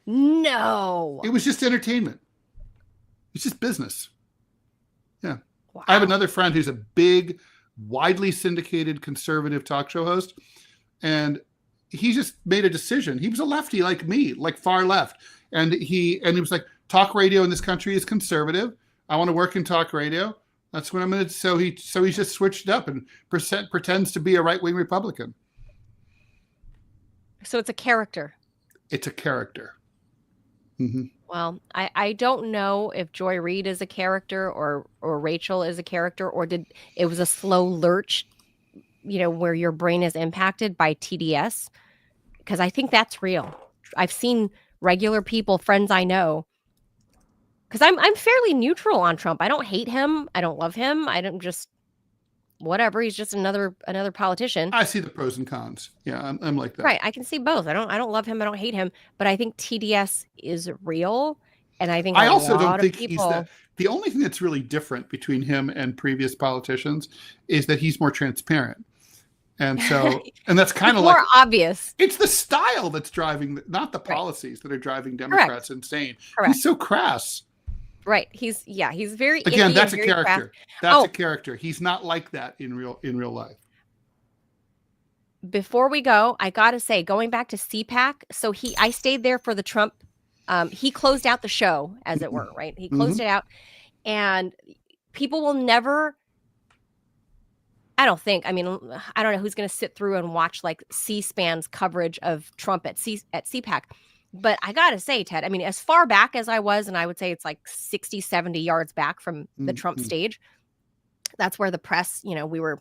No. It was just entertainment. It's just business. Yeah. Wow. I have another friend who's a big, widely syndicated conservative talk show host, and he just made a decision. He was a lefty like me, like far left. And he was like, talk radio in this country is conservative. I want to work in talk radio. That's what I'm going to. So he just switched it up and pretends to be a right-wing Republican. So it's a character. It's a character. Mm-hmm. Well, I don't know if Joy Reid is a character or Rachel is a character, or it was a slow lurch, where your brain is impacted by TDS, because I think that's real. I've seen regular people, friends I know, because I'm fairly neutral on Trump. I don't hate him. I don't love him. I don't just whatever. He's just another politician. I see the pros and cons. Yeah, I'm like that. Right. I can see both. I don't love him. I don't hate him. But I think TDS is real, and I think I a also lot don't of think people. the only thing that's really different between him and previous politicians is that he's more transparent. And so, and that's kind of like more obvious. It's the style that's driving, not the policies that are driving Democrats insane. He's so crass. Right. He's very again. That's a character. Crass. That's a character. He's not like that in real life. Before we go, I gotta say, going back to CPAC, so I stayed there for the Trump. He closed out the show, as it were, right? He closed it out, and people will never. I don't think. I mean, I don't know who's going to sit through and watch like C-SPAN's coverage of Trump at CPAC. But I got to say, Ted, I mean, as far back as I was, and I would say it's like 60, 70 yards back from the Trump stage, that's where the press, we were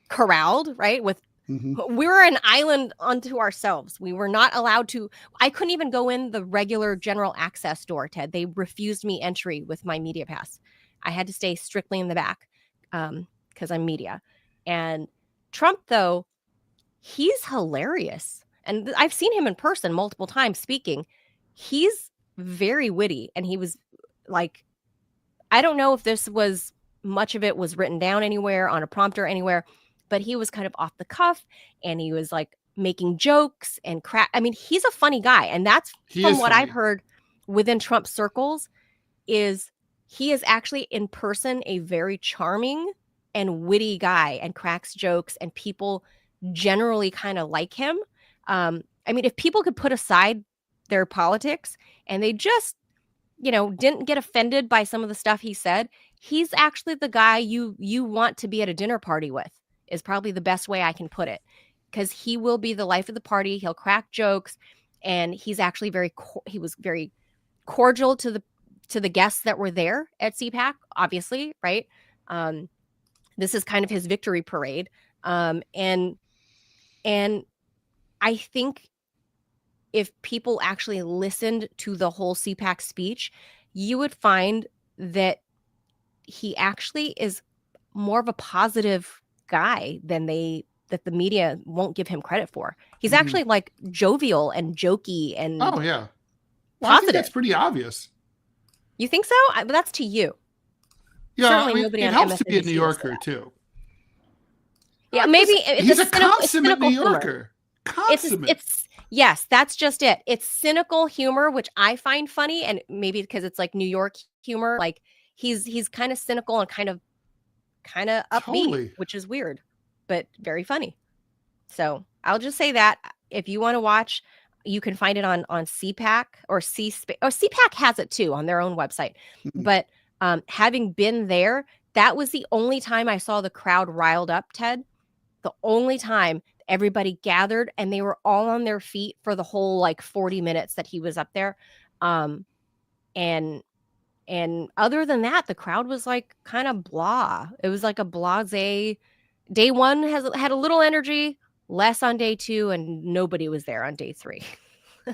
corralled, right? We were an island unto ourselves. We were not allowed to. I couldn't even go in the regular general access door, Ted. They refused me entry with my media pass. I had to stay strictly in the back because I'm media. And Trump, though, he's hilarious. And I've seen him in person multiple times speaking. He's very witty. And he was like, I don't know if much of it was written down anywhere on a prompter anywhere, but he was kind of off the cuff and he was like making jokes and crap. I mean, he's a funny guy. And that's from what I've heard within Trump circles is he is actually in person a very charming and witty guy and cracks jokes, and people generally kind of like him. I mean, if people could put aside their politics and they just, didn't get offended by some of the stuff he said, he's actually the guy you want to be at a dinner party with, is probably the best way I can put it, because he will be the life of the party. He'll crack jokes, and he's actually he was very cordial to the guests that were there at CPAC, obviously, right? This is kind of his victory parade. And I think if people actually listened to the whole CPAC speech, you would find that he actually is more of a positive guy than that the media won't give him credit for. He's actually like jovial and jokey and well, positive. I think that's pretty obvious. You think so? But that's to you. Yeah, certainly nobody it helps MSNBC to be a New Yorker too. Yeah, maybe he's a consummate New Yorker. Consummate. Yes, that's just it. It's cynical humor, which I find funny, and maybe because it's like New York humor. Like he's kind of cynical and kind of upbeat, which is weird, but very funny. So I'll just say that if you want to watch, you can find it on CPAC or C-SPAN. Oh, CPAC has it too on their own website, but. Having been there, that was the only time I saw the crowd riled up, Ted. The only time everybody gathered, and they were all on their feet for the whole like 40 minutes that he was up there. And other than that, the crowd was like kind of blah. It was like a blasé. Day one had a little energy, less on day two, and nobody was there on day three.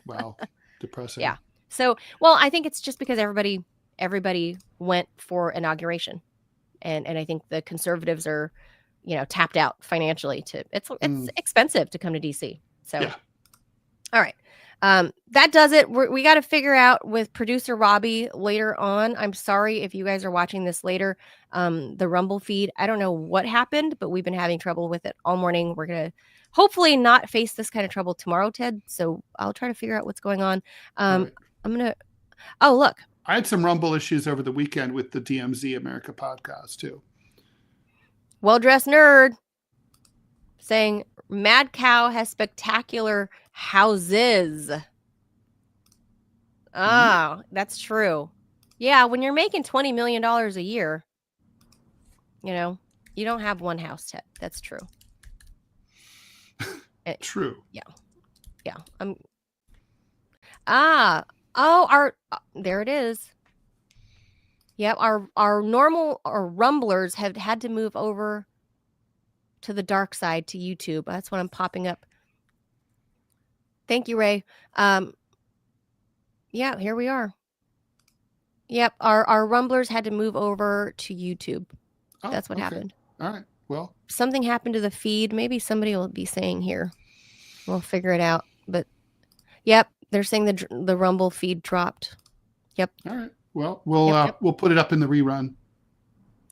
Wow. Depressing. Yeah. So, well, I think it's just because everybody went for inauguration, and I think the conservatives are, tapped out financially. It's expensive to come to DC. So, all right, that does it. We got to figure out with producer Robbie later on. I'm sorry if you guys are watching this later. The Rumble feed, I don't know what happened, but we've been having trouble with it all morning. We're gonna hopefully not face this kind of trouble tomorrow, Ted. So I'll try to figure out what's going on. I'm gonna. Oh, look. I had some Rumble issues over the weekend with the DMZ America podcast too. Well-dressed nerd saying Mad Cow has spectacular houses. Oh, that's true. Yeah, when you're making $20 million a year, you don't have one house, Ted. That's true. True. Yeah. There it is. Yep, our normal rumblers have had to move over to the dark side, to YouTube. That's what I'm popping up. Thank you, Ray. Yeah, here we are. Yep, our Rumblers had to move over to YouTube. Oh, That's what okay. happened. All right. Well, something happened to the feed. Maybe somebody will be saying here. We'll figure it out. But yep, they're saying the Rumble feed dropped. Yep. All right. Well, we'll put it up in the rerun.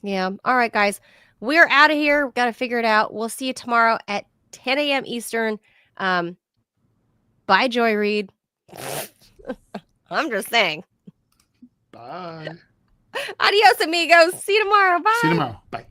Yeah. All right, guys. We're out of here. We've got to figure it out. We'll see you tomorrow at 10 a.m. Eastern. Bye, Joy Reid. I'm just saying. Bye. Adios, amigos. See you tomorrow. Bye. See you tomorrow. Bye.